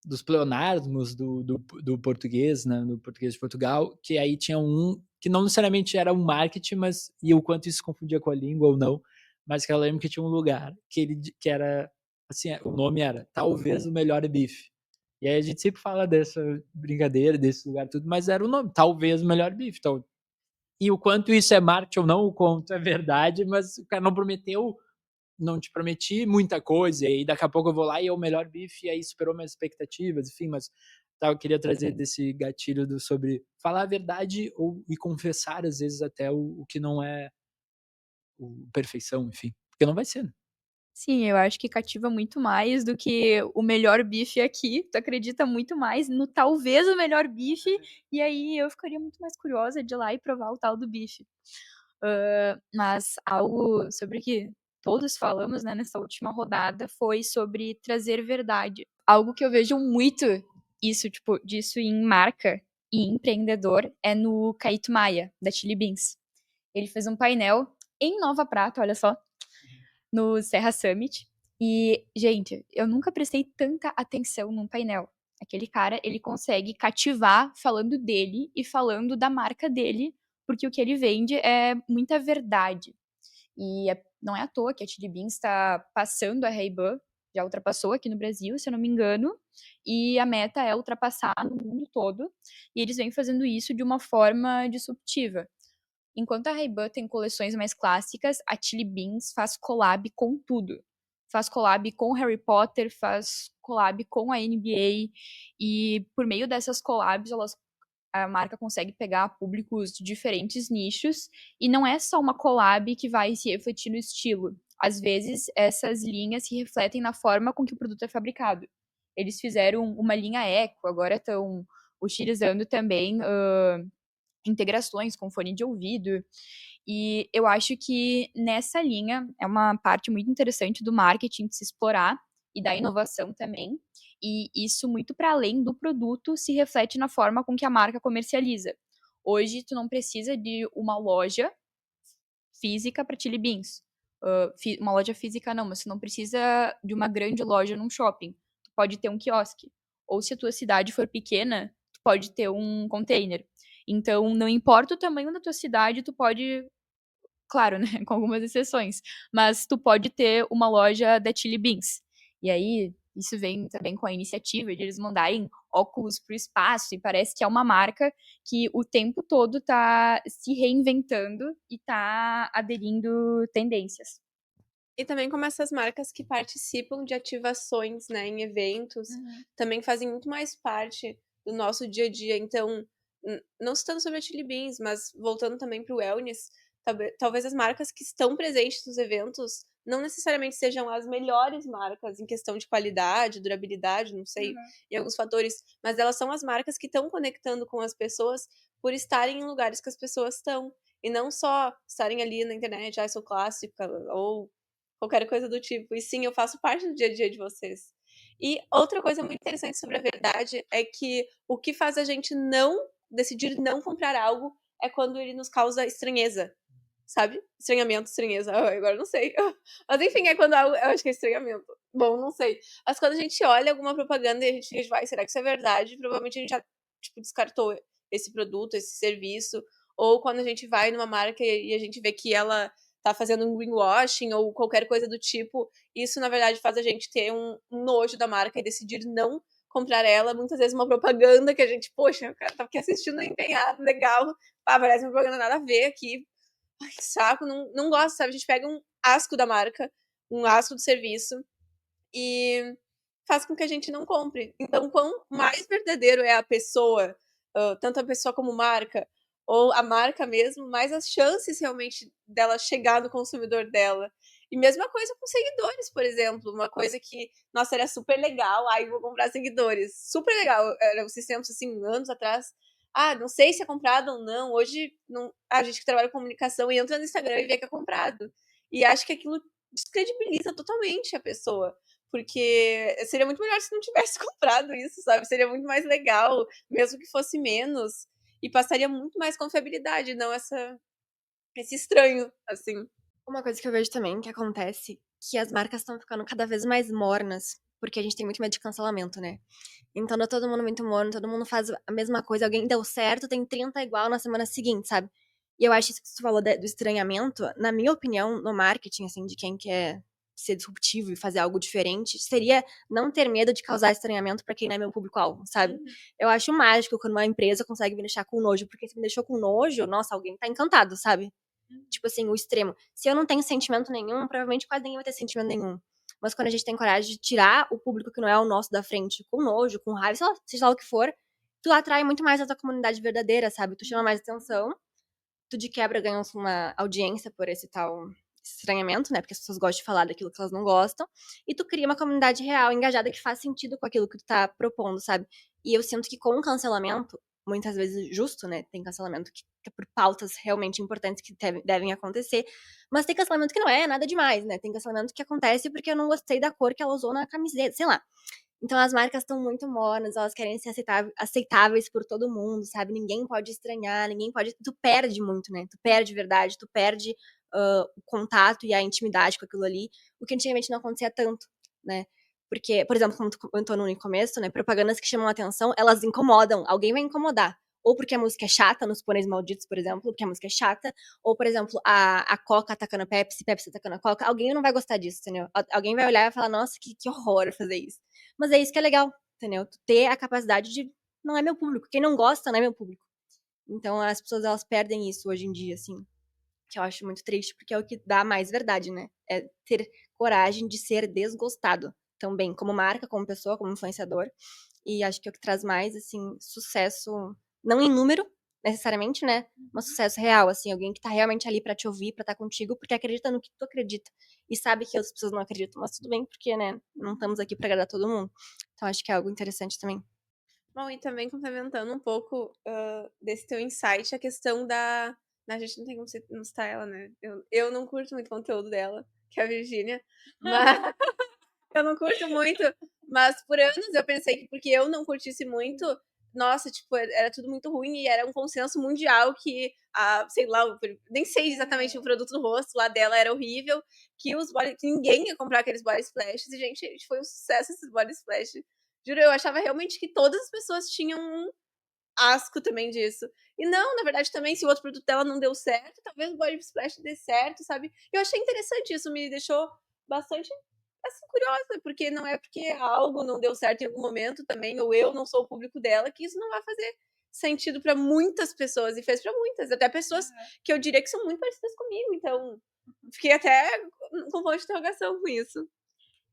dos pleonasmos do português, né, no português de Portugal, que aí tinha um que não necessariamente era um marketing, mas e o quanto isso confundia com a língua ou não, mas que eu lembro que tinha um lugar que era assim, o nome era talvez o melhor bife. E aí a gente sempre fala dessa brincadeira, desse lugar tudo, mas era o nome, talvez o melhor bife. Então, e o quanto isso é marketing ou não, o quanto é verdade, mas o cara não prometeu, não te prometi muita coisa, e aí daqui a pouco eu vou lá e é o melhor bife, e aí superou minhas expectativas, enfim, mas tá, eu queria trazer desse gatilho sobre falar a verdade e confessar, às vezes, até o que não é perfeição, enfim, porque não vai ser, né? Sim, eu acho que cativa muito mais do que o melhor bife aqui. Tu acredita muito mais no talvez o melhor bife, e aí eu ficaria muito mais curiosa de ir lá e provar o tal do bife. Mas algo sobre o que todos falamos, né, nessa última rodada, foi sobre trazer verdade. Algo que eu vejo muito disso em marca e empreendedor é no Caíto Maia, da Chili Beans. Ele fez um painel em Nova Prata, olha só, no Serra Summit. E, gente, eu nunca prestei tanta atenção num painel. Aquele cara, ele consegue cativar falando dele e falando da marca dele, porque o que ele vende é muita verdade. E não é à toa que a Chili Beans está passando a Ray-Ban, já ultrapassou aqui no Brasil, se eu não me engano, e a meta é ultrapassar no mundo todo, e eles vêm fazendo isso de uma forma disruptiva. Enquanto a Ray-Ban tem coleções mais clássicas, a Chili Beans faz collab com tudo. Faz collab com Harry Potter, faz collab com a NBA, e por meio dessas collabs, a marca consegue pegar públicos de diferentes nichos, e não é só uma collab que vai se refletir no estilo. Às vezes, essas linhas se refletem na forma com que o produto é fabricado. Eles fizeram uma linha eco, agora estão utilizando também integrações com fone de ouvido, e eu acho que nessa linha é uma parte muito interessante do marketing de se explorar e da inovação também, e isso muito para além do produto se reflete na forma com que a marca comercializa. Hoje tu não precisa de uma loja física para Chili Beans. Uma loja física não, mas tu não precisa de uma grande loja num shopping. Tu pode ter um quiosque. Ou se a tua cidade for pequena, tu pode ter um container. Então, não importa o tamanho da tua cidade, tu pode, claro, né, com algumas exceções, mas tu pode ter uma loja da Chili Beans. E aí, isso vem também com a iniciativa de eles mandarem óculos pro espaço, e parece que é uma marca que o tempo todo tá se reinventando e tá aderindo tendências. E também como essas marcas que participam de ativações, né, em eventos, também fazem muito mais parte do nosso dia a dia. Então, não citando sobre a Chili Beans, mas voltando também para o wellness, talvez as marcas que estão presentes nos eventos não necessariamente sejam as melhores marcas em questão de qualidade, durabilidade, não sei, em alguns fatores, mas elas são as marcas que estão conectando com as pessoas por estarem em lugares que as pessoas estão, e não só estarem ali na internet, ah, sou clássica, ou qualquer coisa do tipo. E sim, eu faço parte do dia a dia de vocês. E outra coisa muito interessante sobre a verdade é que o que faz a gente não decidir não comprar algo é quando ele nos causa estranheza, sabe? Estranhamento, estranheza. Agora eu não sei. Mas enfim, é quando algo. Eu acho que é estranhamento. Bom, não sei. Mas quando a gente olha alguma propaganda e a gente fica, vai, será que isso é verdade? Provavelmente a gente já, tipo, descartou esse produto, esse serviço. Ou quando a gente vai numa marca e a gente vê que ela tá fazendo um greenwashing ou qualquer coisa do tipo, isso na verdade faz a gente ter um nojo da marca e decidir não comprar ela. Muitas vezes uma propaganda que a gente, poxa, o cara tá aqui assistindo empenhado, legal, parece uma propaganda nada a ver aqui, ai, que saco, não gosto, sabe? A gente pega um asco da marca, um asco do serviço e faz com que a gente não compre. Então, quanto mais verdadeiro é a pessoa, tanto a pessoa como marca, ou a marca mesmo, mais as chances realmente dela chegar no consumidor dela. E mesma coisa com seguidores, por exemplo. Uma coisa que, nossa, era super legal. Ai, vou comprar seguidores. Super legal. Era esses tempos, assim, anos atrás. Ah, não sei se é comprado ou não. Hoje, não... a gente que trabalha com comunicação e entra no Instagram e vê que é comprado. E acho que aquilo descredibiliza totalmente a pessoa. Porque seria muito melhor se não tivesse comprado isso, sabe? Seria muito mais legal, mesmo que fosse menos. E passaria muito mais confiabilidade, não esse estranho, assim. Uma coisa que eu vejo também que acontece, que as marcas estão ficando cada vez mais mornas, porque a gente tem muito medo de cancelamento, né? Então tá todo mundo muito morno, todo mundo faz a mesma coisa, alguém deu certo, tem 30 igual na semana seguinte, sabe? E eu acho isso que você falou do estranhamento, na minha opinião, no marketing, assim, de quem quer ser disruptivo e fazer algo diferente, seria não ter medo de causar estranhamento pra quem não é meu público-alvo, sabe? Eu acho mágico quando uma empresa consegue me deixar com nojo, porque se me deixou com nojo, nossa, alguém tá encantado, sabe? Tipo assim, o extremo. Se eu não tenho sentimento nenhum, provavelmente quase ninguém vai ter sentimento nenhum. Mas quando a gente tem coragem de tirar o público que não é o nosso da frente, com nojo, com raiva, sei lá, seja lá o que for, tu atrai muito mais a tua comunidade verdadeira, sabe? Tu chama mais atenção, tu de quebra ganha uma audiência por esse tal estranhamento, né? Porque as pessoas gostam de falar daquilo que elas não gostam. E tu cria uma comunidade real, engajada, que faz sentido com aquilo que tu tá propondo, sabe? E eu sinto que com o cancelamento, muitas vezes justo, né? Tem cancelamento que é por pautas realmente importantes que devem acontecer, mas tem cancelamento que não é nada demais, né? Tem cancelamento que acontece porque eu não gostei da cor que ela usou na camiseta, sei lá. Então as marcas estão muito mornas, elas querem ser aceitáveis por todo mundo, sabe? Ninguém pode estranhar, ninguém pode. Tu perde muito, né? Tu perde verdade, tu perde o contato e a intimidade com aquilo ali, o que antigamente não acontecia tanto, né? Porque, por exemplo, como tu comentou no começo, né? Propagandas que chamam a atenção, elas incomodam. Alguém vai incomodar. Ou porque a música é chata, nos Pôneis Malditos, por exemplo, porque a música é chata. Ou, por exemplo, a Coca atacando a Pepsi, Pepsi atacando a Coca. Alguém não vai gostar disso, entendeu? Alguém vai olhar e falar, nossa, que horror fazer isso. Mas é isso que é legal, entendeu? Tu ter a capacidade de, não é meu público. Quem não gosta não é meu público. Então as pessoas, elas perdem isso hoje em dia, assim. Que eu acho muito triste, porque é o que dá mais verdade, né? É ter coragem de ser desgostado também, como marca, como pessoa, como influenciador. E acho que é o que traz mais, assim, sucesso, não em número, necessariamente, né? Mas sucesso real, assim, alguém que tá realmente ali pra te ouvir, pra estar contigo, porque acredita no que tu acredita. E sabe que outras pessoas não acreditam, mas tudo bem, porque, né, não estamos aqui pra agradar todo mundo. Então acho que é algo interessante também. Bom, e também complementando um pouco desse teu insight, a questão da. A gente não tem como não citar ela, né? Eu não curto muito o conteúdo dela, que é a Virgínia, mas eu não curto muito. Mas por anos eu pensei que porque eu não curtisse muito, nossa, tipo, era tudo muito ruim e era um consenso mundial que, sei lá, nem sei exatamente o produto do rosto lá dela era horrível, que que ninguém ia comprar aqueles body splashes, e, gente, foi um sucesso esses body splashes. Juro, eu achava realmente que todas as pessoas tinham um asco também disso. E não, na verdade, também, se o outro produto dela não deu certo, talvez o body splash dê certo, sabe? Eu achei interessante isso, me deixou bastante assim, curiosa, porque não é porque algo não deu certo em algum momento também, ou eu não sou o público dela, que isso não vai fazer sentido para muitas pessoas, e fez para muitas, até pessoas que eu diria que são muito parecidas comigo, então fiquei até com um ponto de interrogação com isso.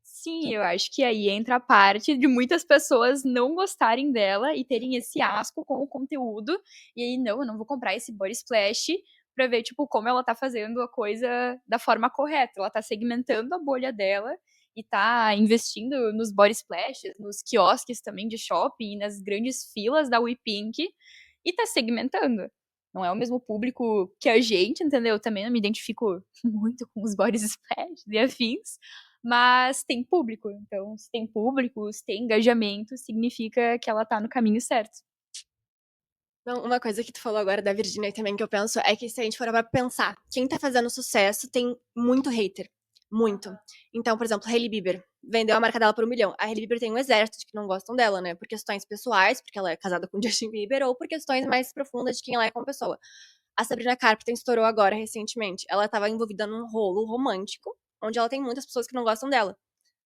Sim, eu acho que aí entra a parte de muitas pessoas não gostarem dela e terem esse asco com o conteúdo. E aí, não, eu não vou comprar esse body splash pra ver, tipo, como ela tá fazendo a coisa da forma correta. Ela tá segmentando a bolha dela e tá investindo nos body splashes, nos quiosques também de shopping, nas grandes filas da WePink e tá segmentando. Não é o mesmo público que a gente, entendeu? Eu também não me identifico muito com os body splashes e afins, mas tem público. Então, se tem público, se tem engajamento, significa que ela tá no caminho certo. Então, uma coisa que tu falou agora da Virgínia também que eu penso é que se a gente for pra pensar, quem tá fazendo sucesso tem muito hater. Muito. Então, por exemplo, Hailey Bieber vendeu a marca dela por 1 milhão. A Hailey Bieber tem um exército de que não gostam dela, né? Por questões pessoais, porque ela é casada com Justin Bieber, ou por questões mais profundas de quem ela é como pessoa. A Sabrina Carpenter estourou agora, recentemente. Ela tava envolvida num rolo romântico, onde ela tem muitas pessoas que não gostam dela,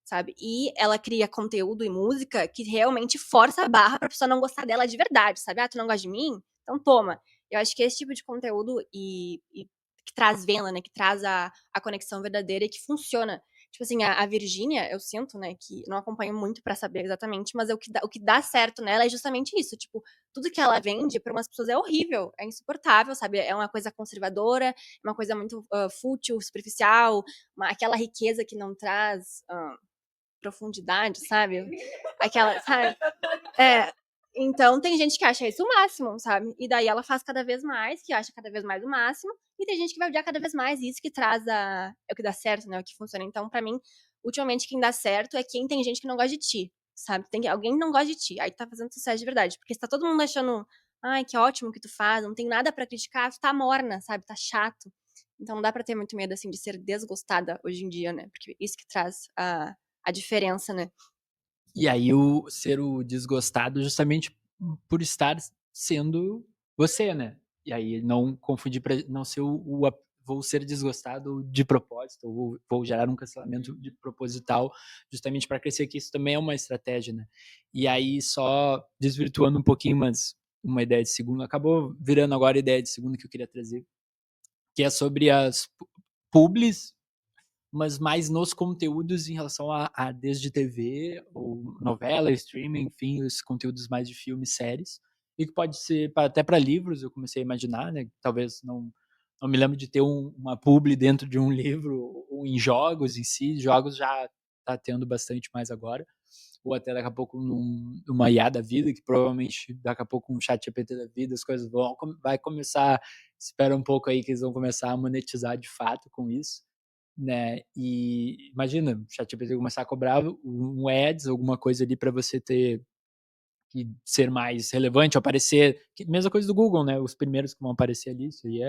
sabe? E ela cria conteúdo e música que realmente força a barra pra pessoa não gostar dela de verdade, sabe? Ah, tu não gosta de mim? Então toma. Eu acho que esse tipo de conteúdo e que traz venda, né? Que traz a conexão verdadeira e que funciona. Tipo assim, a Virgínia, eu sinto, né, que não acompanho muito pra saber exatamente, mas o que dá certo nela é justamente isso. Tipo, tudo que ela vende pra umas pessoas é horrível, é insuportável, sabe? É uma coisa conservadora, é uma coisa muito fútil, superficial, aquela riqueza que não traz profundidade, sabe? Aquela, sabe? É. Então tem gente que acha isso o máximo, sabe? E daí ela faz cada vez mais, que acha cada vez mais o máximo, e tem gente que vai odiar cada vez mais, e isso que traz é o que dá certo, né? É o que funciona. Então, pra mim, ultimamente quem dá certo é quem tem gente que não gosta de ti, sabe? Alguém que não gosta de ti, aí tá fazendo sucesso de verdade. Porque se tá todo mundo achando, ai, que ótimo que tu faz, não tem nada pra criticar, tu tá morna, sabe? Tá chato. Então não dá pra ter muito medo, assim, de ser desgostada hoje em dia, né? Porque isso que traz a diferença, né? E aí ser o desgostado justamente por estar sendo você, né? E aí não confundir para não ser vou ser desgostado de propósito, ou vou gerar um cancelamento de proposital justamente para crescer, que isso também é uma estratégia, né? E aí só desvirtuando um pouquinho, mas uma ideia de segundo, acabou virando agora a ideia de segundo que eu queria trazer, que é sobre as publis, mas mais nos conteúdos em relação a desde TV, ou novela, streaming, enfim, os conteúdos mais de filmes, séries, e que pode ser até para livros, eu comecei a imaginar, né? Talvez não me lembro de ter uma publi dentro de um livro, ou em jogos em si, jogos já tá tendo bastante mais agora, ou até daqui a pouco numa IA da vida, que provavelmente daqui a pouco um chat GPT da vida, as coisas vai começar, espera um pouco aí que eles vão começar a monetizar de fato com isso, né? E imagina, o chat GPT começar a cobrar um ads, alguma coisa ali para você ter que ser mais relevante, aparecer, mesma coisa do Google, né? Os primeiros que vão aparecer ali, isso aí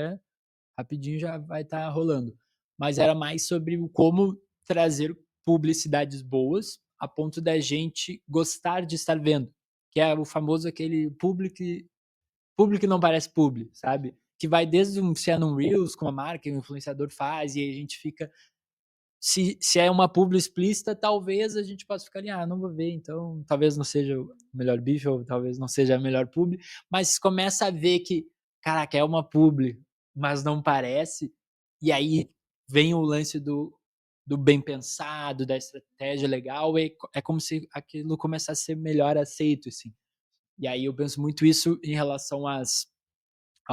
rapidinho já vai estar rolando. Mas era mais sobre como trazer publicidades boas a ponto da gente gostar de estar vendo, que é o famoso aquele public não parece publi, sabe? Que vai desde se é num Reels com uma marca que o influenciador faz e aí a gente fica se é uma publi explícita, talvez a gente possa ficar ali, não vou ver, então talvez não seja o melhor bife, ou talvez não seja a melhor publi, mas começa a ver que, caraca, é uma publi, mas não parece, e aí vem o lance do bem pensado, da estratégia legal, e é como se aquilo começasse a ser melhor aceito, assim. E aí eu penso muito isso em relação às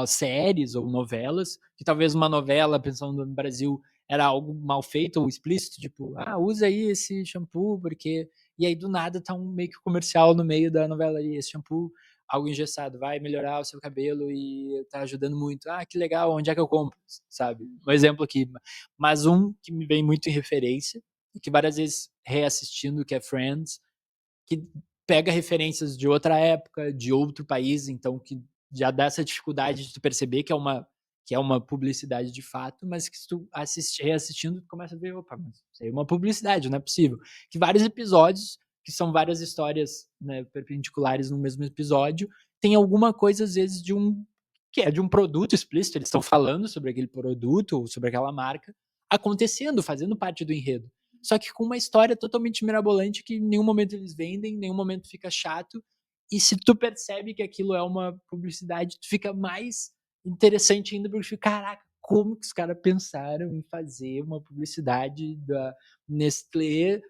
séries ou novelas, que talvez uma novela, pensando no Brasil, era algo mal feito ou explícito, tipo, usa aí esse shampoo, porque. E aí do nada tá meio que comercial no meio da novela aí, esse shampoo, algo engessado, vai melhorar o seu cabelo e tá ajudando muito. Que legal, onde é que eu compro? Sabe? Um exemplo aqui. Mas um que me vem muito em referência, e que várias vezes reassistindo, que é Friends, que pega referências de outra época, de outro país, então que já dá essa dificuldade de tu perceber que é uma publicidade de fato, mas que se tu reassistindo, tu começa a ver, opa, mas isso aí é uma publicidade, não é possível. Que vários episódios, que são várias histórias, né, perpendiculares no mesmo episódio, tem alguma coisa, às vezes, que é de um produto explícito, eles estão falando sobre aquele produto ou sobre aquela marca, acontecendo, fazendo parte do enredo. Só que com uma história totalmente mirabolante que em nenhum momento eles vendem, em nenhum momento fica chato. E se tu percebe que aquilo é uma publicidade, tu fica mais interessante ainda, porque fica, caraca, como que os caras pensaram em fazer uma publicidade da Nestlé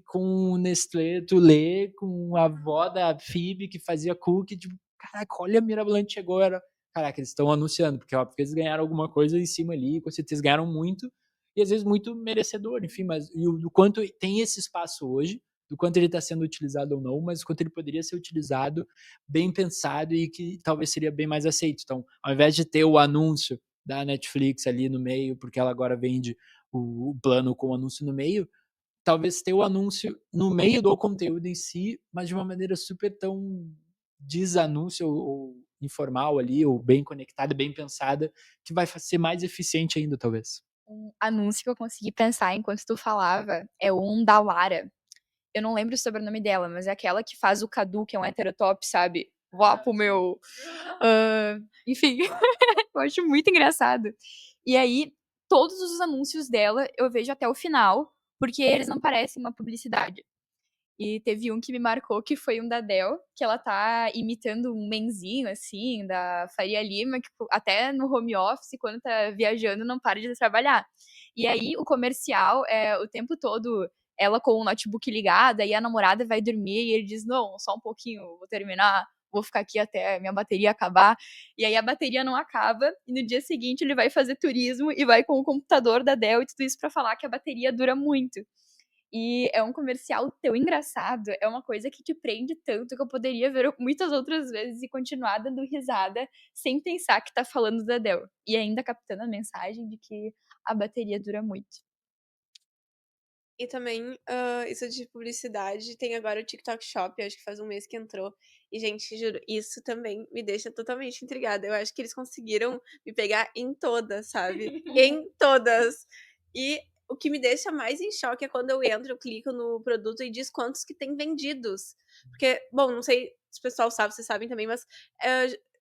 com o Nestlé Tulé, com a avó da Phoebe que fazia cookie, tipo, caraca, olha a Mirabolante chegou, era, caraca, eles estão anunciando, porque ó, porque eles ganharam alguma coisa em cima ali, com certeza ganharam muito, e às vezes muito merecedor, enfim, mas e do quanto tem esse espaço hoje, do quanto ele está sendo utilizado ou não, mas do quanto ele poderia ser utilizado, bem pensado e que talvez seria bem mais aceito. Então, ao invés de ter o anúncio da Netflix ali no meio, porque ela agora vende o plano com o anúncio no meio, talvez ter o anúncio no meio do conteúdo em si, mas de uma maneira super tão desanúncio ou informal ali, ou bem conectada, bem pensada, que vai ser mais eficiente ainda, talvez. Um anúncio que eu consegui pensar enquanto tu falava é um da Lara. Eu não lembro o sobrenome dela, mas é aquela que faz o Cadu, que é um heterotop, sabe? Vapo, meu. Enfim, eu acho muito engraçado. E aí, todos os anúncios dela eu vejo até o final, porque eles não parecem uma publicidade. E teve um que me marcou, que foi um da Del, que ela tá imitando um menzinho, assim, da Faria Lima, que até no home office, quando tá viajando, não para de trabalhar. E aí, o comercial é o tempo todo ela com o notebook ligado, aí a namorada vai dormir e ele diz, não, só um pouquinho, vou terminar, vou ficar aqui até minha bateria acabar. E aí a bateria não acaba, e no dia seguinte ele vai fazer turismo e vai com o computador da Dell e tudo isso pra falar que a bateria dura muito. E é um comercial tão engraçado, é uma coisa que te prende tanto que eu poderia ver muitas outras vezes e continuar dando risada sem pensar que tá falando da Adele. E ainda captando a mensagem de que a bateria dura muito. E também, isso de publicidade, tem agora o TikTok Shop, acho que faz um mês que entrou. E, gente, juro, isso também me deixa totalmente intrigada. Eu acho que eles conseguiram me pegar em todas, sabe? Em todas. E o que me deixa mais em choque é quando eu entro, eu clico no produto e diz quantos que tem vendidos. Porque, bom, não sei se o pessoal sabe, vocês sabem também, mas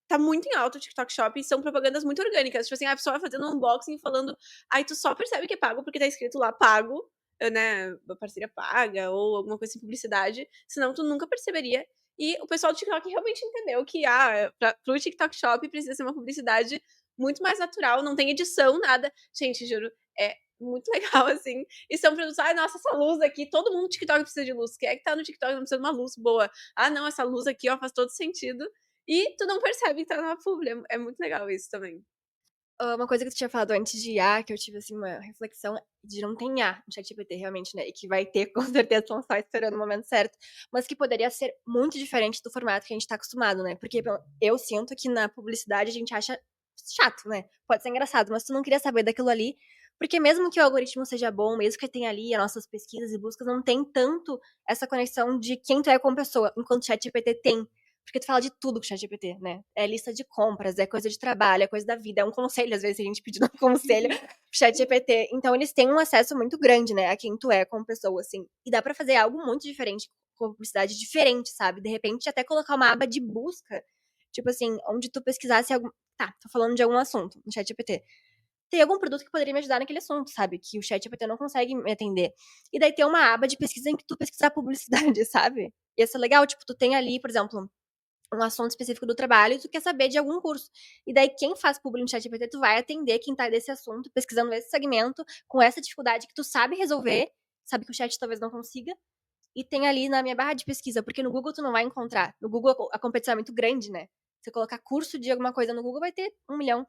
tá muito em alta o TikTok Shop e são propagandas muito orgânicas. Tipo assim, a pessoa vai fazendo um unboxing falando, aí tu só percebe que é pago porque tá escrito lá pago, né, uma parceria paga ou alguma coisa assim, publicidade, senão tu nunca perceberia. E o pessoal do TikTok realmente entendeu que pro TikTok Shop precisa ser uma publicidade muito mais natural, não tem edição, nada. Gente, juro, é muito legal, assim. E são produtos, nossa, essa luz aqui, todo mundo no TikTok precisa de luz. Quem é que tá no TikTok não precisa de uma luz boa? Não, essa luz aqui, ó, faz todo sentido. E tu não percebe que tá na publi. É muito legal isso também. Uma coisa que tu tinha falado antes de IA, que eu tive, assim, uma reflexão de não tem IA no ChatGPT, realmente, né? E que vai ter, com certeza, estão só esperando o momento certo. Mas que poderia ser muito diferente do formato que a gente tá acostumado, né? Porque eu sinto que na publicidade a gente acha chato, né? Pode ser engraçado, mas tu não queria saber daquilo ali. Porque mesmo que o algoritmo seja bom, mesmo que tenha ali as nossas pesquisas e buscas, não tem tanto essa conexão de quem tu é como pessoa, enquanto o ChatGPT tem. Porque tu fala de tudo com o ChatGPT, né? É lista de compras, é coisa de trabalho, é coisa da vida, é um conselho, às vezes a gente pedindo um conselho pro ChatGPT. Então eles têm um acesso muito grande, né, a quem tu é como pessoa, assim. E dá pra fazer algo muito diferente, com publicidade diferente, sabe? De repente até colocar uma aba de busca, tipo assim, onde tu pesquisasse algum... Tá, tô falando de algum assunto no ChatGPT. Tem algum produto que poderia me ajudar naquele assunto, sabe? Que o ChatGPT não consegue me atender. E daí tem uma aba de pesquisa em que tu pesquisar publicidade, sabe? Ia ser legal, tipo, tu tem ali, por exemplo, um assunto específico do trabalho e tu quer saber de algum curso. E daí, quem faz publi no ChatGPT, tu vai atender quem tá desse assunto, pesquisando esse segmento, com essa dificuldade que tu sabe resolver, sabe que o chat talvez não consiga, e tem ali na minha barra de pesquisa, porque no Google tu não vai encontrar. No Google a competição é muito grande, né? Se colocar curso de alguma coisa no Google, vai ter 1 milhão.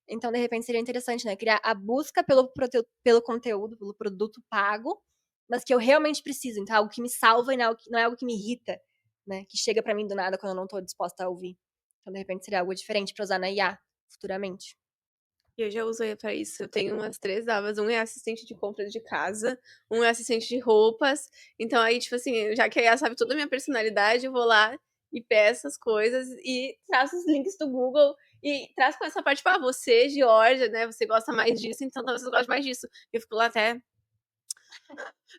Então, de repente, seria interessante, né? Criar a busca pelo conteúdo, pelo produto pago, mas que eu realmente preciso. Então, algo que me salva e não é algo que me irrita, né? Que chega pra mim do nada quando eu não tô disposta a ouvir. Então, de repente, seria algo diferente pra usar na IA futuramente. E eu já uso ele pra isso. Eu tenho umas 3 abas. Um é assistente de compras de casa, um é assistente de roupas. Então aí, tipo assim, já que a IA sabe toda a minha personalidade, eu vou lá e peço as coisas e traço os links do Google e traço com essa parte, tipo, você, Georgia, né? Você gosta mais disso, então talvez você goste mais disso. Eu fico lá até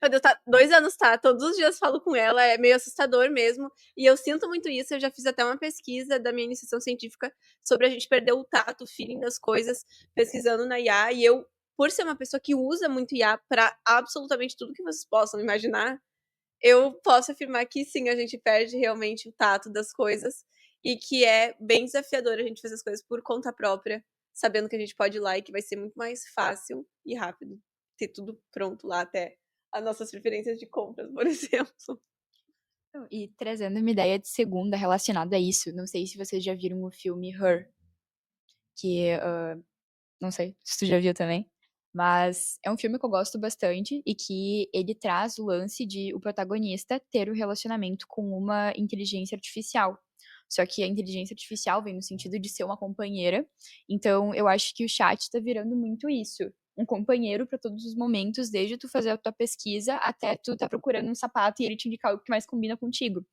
meu Deus, tá 2 anos, tá? Todos os dias falo com ela, é meio assustador mesmo. E eu sinto muito isso. Eu já fiz até uma pesquisa da minha iniciação científica sobre a gente perder o tato, o feeling das coisas, pesquisando na IA. E eu, por ser uma pessoa que usa muito IA para absolutamente tudo que vocês possam imaginar, eu posso afirmar que sim, a gente perde realmente o tato das coisas. E que é bem desafiador a gente fazer as coisas por conta própria, sabendo que a gente pode ir lá e que vai ser muito mais fácil e rápido ter tudo pronto lá até as nossas preferências de compras, por exemplo. E trazendo uma ideia de segunda relacionada a isso, não sei se vocês já viram o filme Her, que não sei se tu já viu também, mas é um filme que eu gosto bastante e que ele traz o lance de o protagonista ter um relacionamento com uma inteligência artificial. Só que a inteligência artificial vem no sentido de ser uma companheira, então eu acho que o chat tá virando muito isso. Um companheiro para todos os momentos, desde tu fazer a tua pesquisa até tu tá procurando um sapato e ele te indicar o que mais combina contigo.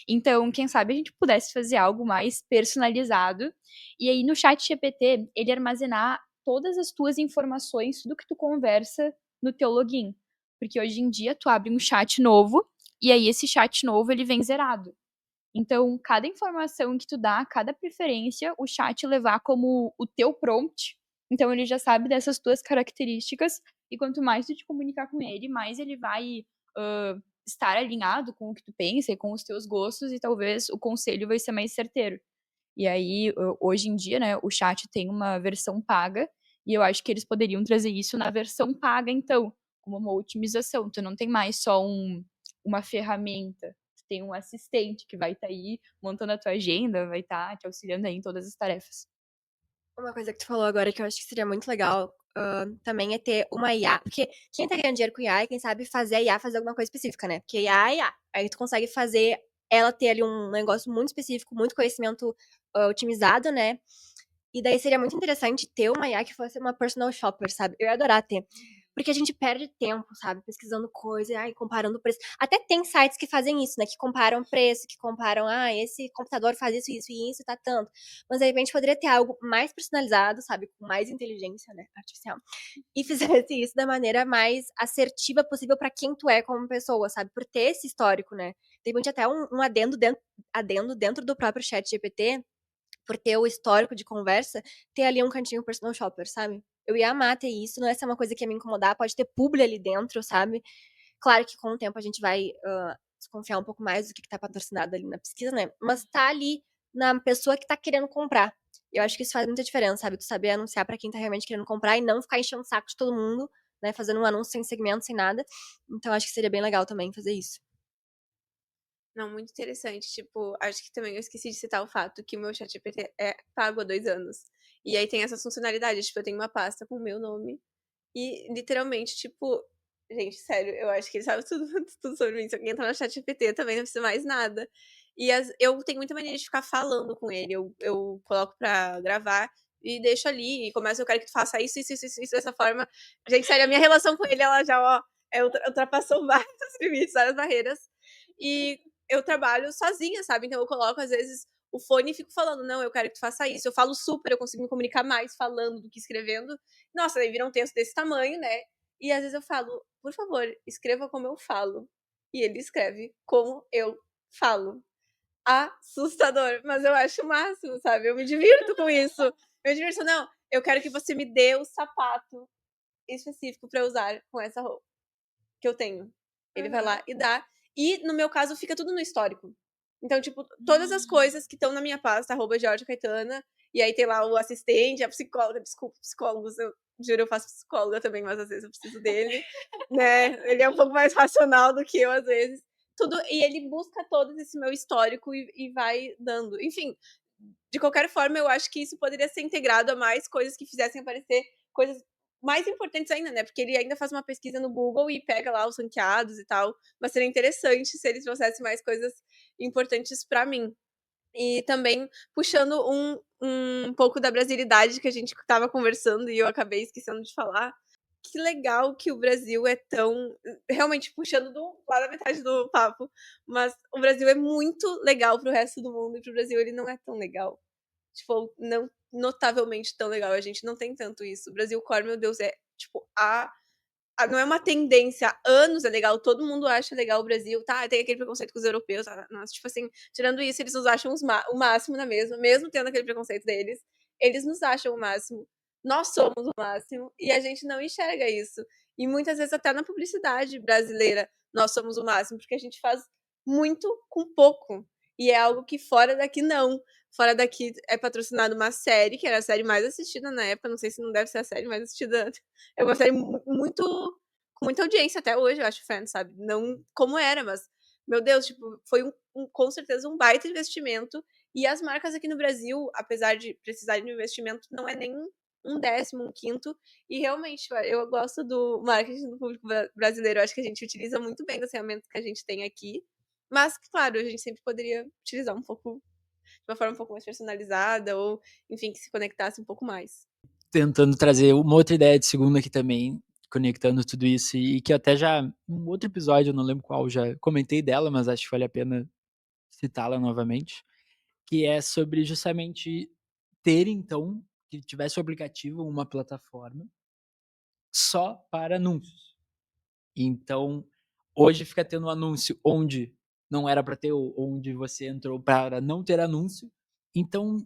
Então, quem sabe a gente pudesse fazer algo mais personalizado e aí no chat GPT ele armazenar todas as tuas informações, tudo que tu conversa no teu login. Porque hoje em dia tu abre um chat novo e aí esse chat novo ele vem zerado. Então, cada informação que tu dá, cada preferência, o chat levar como o teu prompt. Então, ele já sabe dessas tuas características e quanto mais tu te comunicar com ele, mais ele vai estar alinhado com o que tu pensa e com os teus gostos e talvez o conselho vai ser mais certeiro. E aí, hoje em dia, né, o chat tem uma versão paga, e eu acho que eles poderiam trazer isso na versão paga, então, como uma otimização. Tu não tem mais só uma ferramenta, tu tem um assistente que vai estar aí montando a tua agenda, vai estar te auxiliando aí em todas as tarefas. Uma coisa que tu falou agora que eu acho que seria muito legal também é ter uma IA. Porque quem tá ganhando dinheiro com IA é quem sabe fazer a IA fazer alguma coisa específica, né? Porque IA é IA. Aí tu consegue fazer ela ter ali um negócio muito específico, muito conhecimento otimizado, né? E daí seria muito interessante ter uma IA que fosse uma personal shopper, sabe? Eu ia adorar ter. Porque a gente perde tempo, sabe? Pesquisando coisa, ai, comparando preço. Até tem sites que fazem isso, né? Que comparam preço, que comparam, esse computador faz isso, isso e isso, tá tanto. Mas aí a gente poderia ter algo mais personalizado, sabe? Com mais inteligência, né? Artificial. E fizesse isso da maneira mais assertiva possível pra quem tu é como pessoa, sabe? Por ter esse histórico, né? De repente até um adendo dentro do próprio chat GPT, por ter o histórico de conversa, ter ali um cantinho personal shopper, sabe? Eu ia amar ter isso, não é ser uma coisa que ia me incomodar, pode ter publi ali dentro, sabe? Claro que com o tempo a gente vai desconfiar um pouco mais do que tá patrocinado ali na pesquisa, né? Mas tá ali na pessoa que tá querendo comprar. Eu acho que isso faz muita diferença, sabe? Tu saber anunciar pra quem tá realmente querendo comprar e não ficar enchendo o saco de todo mundo, né? Fazendo um anúncio sem segmento, sem nada. Então acho que seria bem legal também fazer isso. Não, muito interessante. Tipo, acho que também eu esqueci de citar o fato que o meu ChatGPT é pago há 2 anos. E aí tem essas funcionalidades, tipo, eu tenho uma pasta com o meu nome e literalmente, tipo, gente, sério, eu acho que ele sabe tudo, tudo sobre mim. Se alguém entrar no ChatGPT também não precisa mais nada. E eu tenho muita mania de ficar falando com ele. Eu coloco pra gravar e deixo ali. E começo, eu quero que tu faça isso, dessa forma. Gente, sério, a minha relação com ele, ela já, ó, ultrapassou vários limites, várias barreiras. E eu trabalho sozinha, sabe? Então eu coloco, às vezes, o fone e fico falando, não, eu quero que tu faça isso. Eu falo super, eu consigo me comunicar mais falando do que escrevendo. Nossa, aí vira um texto desse tamanho, né? E às vezes eu falo, por favor, escreva como eu falo. E ele escreve como eu falo. Assustador, mas eu acho o máximo, sabe? Eu me divirto com isso. Eu me divirto, não, eu quero que você me dê o sapato específico pra eu usar com essa roupa que eu tenho. Ele vai lá e dá. E no meu caso fica tudo no histórico. Então, tipo, todas as coisas que estão na minha pasta, @Georgia Caetana, e aí tem lá o assistente, a psicóloga, desculpa, psicólogos, eu juro, eu faço psicóloga também, mas às vezes eu preciso dele, né? Ele é um pouco mais racional do que eu, às vezes. Tudo, e ele busca todo esse meu histórico e vai dando. Enfim, de qualquer forma, eu acho que isso poderia ser integrado a mais coisas que fizessem aparecer coisas mais importantes ainda, né? Porque ele ainda faz uma pesquisa no Google e pega lá os ranqueados e tal. Mas seria interessante se ele trouxesse mais coisas importantes pra mim. E também puxando um pouco da brasilidade que a gente estava conversando e eu acabei esquecendo de falar. Que legal que o Brasil é tão. Realmente puxando lá da metade do papo. Mas o Brasil é muito legal pro resto do mundo e pro Brasil ele não é tão legal. Tipo, não notavelmente tão legal. A gente não tem tanto isso. O Brasil Core, meu Deus, é tipo não é uma tendência, há anos é legal, todo mundo acha legal o Brasil, tá? Tem aquele preconceito com os europeus, tá? Nossa, tipo assim, tirando isso, eles nos acham o máximo na mesma, mesmo tendo aquele preconceito deles, eles nos acham o máximo. Nós somos o máximo e a gente não enxerga isso. E muitas vezes até na publicidade brasileira nós somos o máximo, porque a gente faz muito com pouco. E é algo que fora daqui não. Fora daqui é patrocinado uma série, que era a série mais assistida na época, não sei se não deve ser a série mais assistida. É uma série muito com muita audiência até hoje, eu acho, Friends, sabe? Não como era, mas, meu Deus, tipo, foi com certeza um baita investimento. E as marcas aqui no Brasil, apesar de precisarem de um investimento, não é nem um décimo, um quinto. E realmente, eu gosto do marketing do público brasileiro. Eu acho que a gente utiliza muito bem das ferramentas que a gente tem aqui. Mas, claro, a gente sempre poderia utilizar um pouco, de uma forma um pouco mais personalizada, ou, enfim, que se conectasse um pouco mais. Tentando trazer uma outra ideia de segunda aqui também, conectando tudo isso, e que até já, um outro episódio, eu não lembro qual, já comentei dela, mas acho que vale a pena citá-la novamente, que é sobre justamente ter, então, que tivesse um aplicativo, uma plataforma, só para anúncios. Então, hoje fica tendo um anúncio onde não era para ter, onde você entrou para não ter anúncio. Então,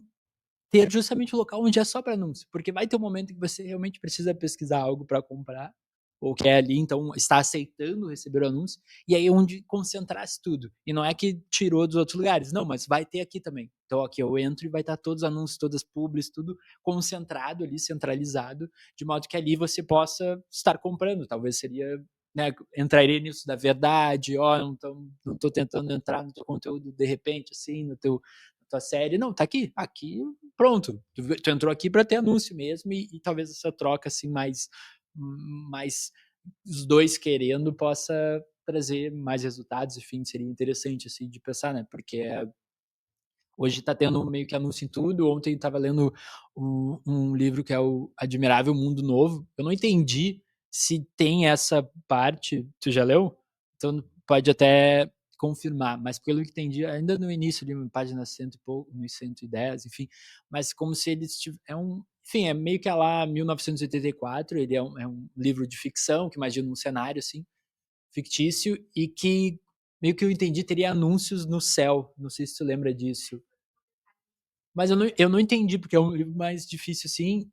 ter justamente o local onde é só para anúncio, porque vai ter um momento que você realmente precisa pesquisar algo para comprar, ou quer ali, então está aceitando receber o anúncio, e aí é onde concentrasse tudo. E não é que tirou dos outros lugares, não, mas vai ter aqui também. Então aqui eu entro e vai estar todos os anúncios, todas as publis, tudo concentrado ali, centralizado, de modo que ali você possa estar comprando. Talvez seria, né, entraria nisso da verdade, ó, não tô tentando entrar no teu conteúdo de repente, assim, no teu tua série, não, tá aqui, pronto, tu entrou aqui para ter anúncio mesmo e talvez essa troca assim mais os dois querendo possa trazer mais resultados, enfim, seria interessante assim de pensar, né? Porque hoje está tendo meio que anúncio em tudo. Ontem estava lendo um livro que é o Admirável Mundo Novo. Eu não entendi se tem essa parte. Tu já leu? Então pode até confirmar, mas pelo que entendi, ainda no início, ali, página 100 e pouco, no 110, enfim, mas como se eles enfim, é meio que lá 1984, ele é um livro de ficção, que imagina um cenário assim, fictício, e que meio que eu entendi, teria anúncios no céu. Não sei se tu lembra disso. Mas eu não entendi, porque é um livro mais difícil, assim.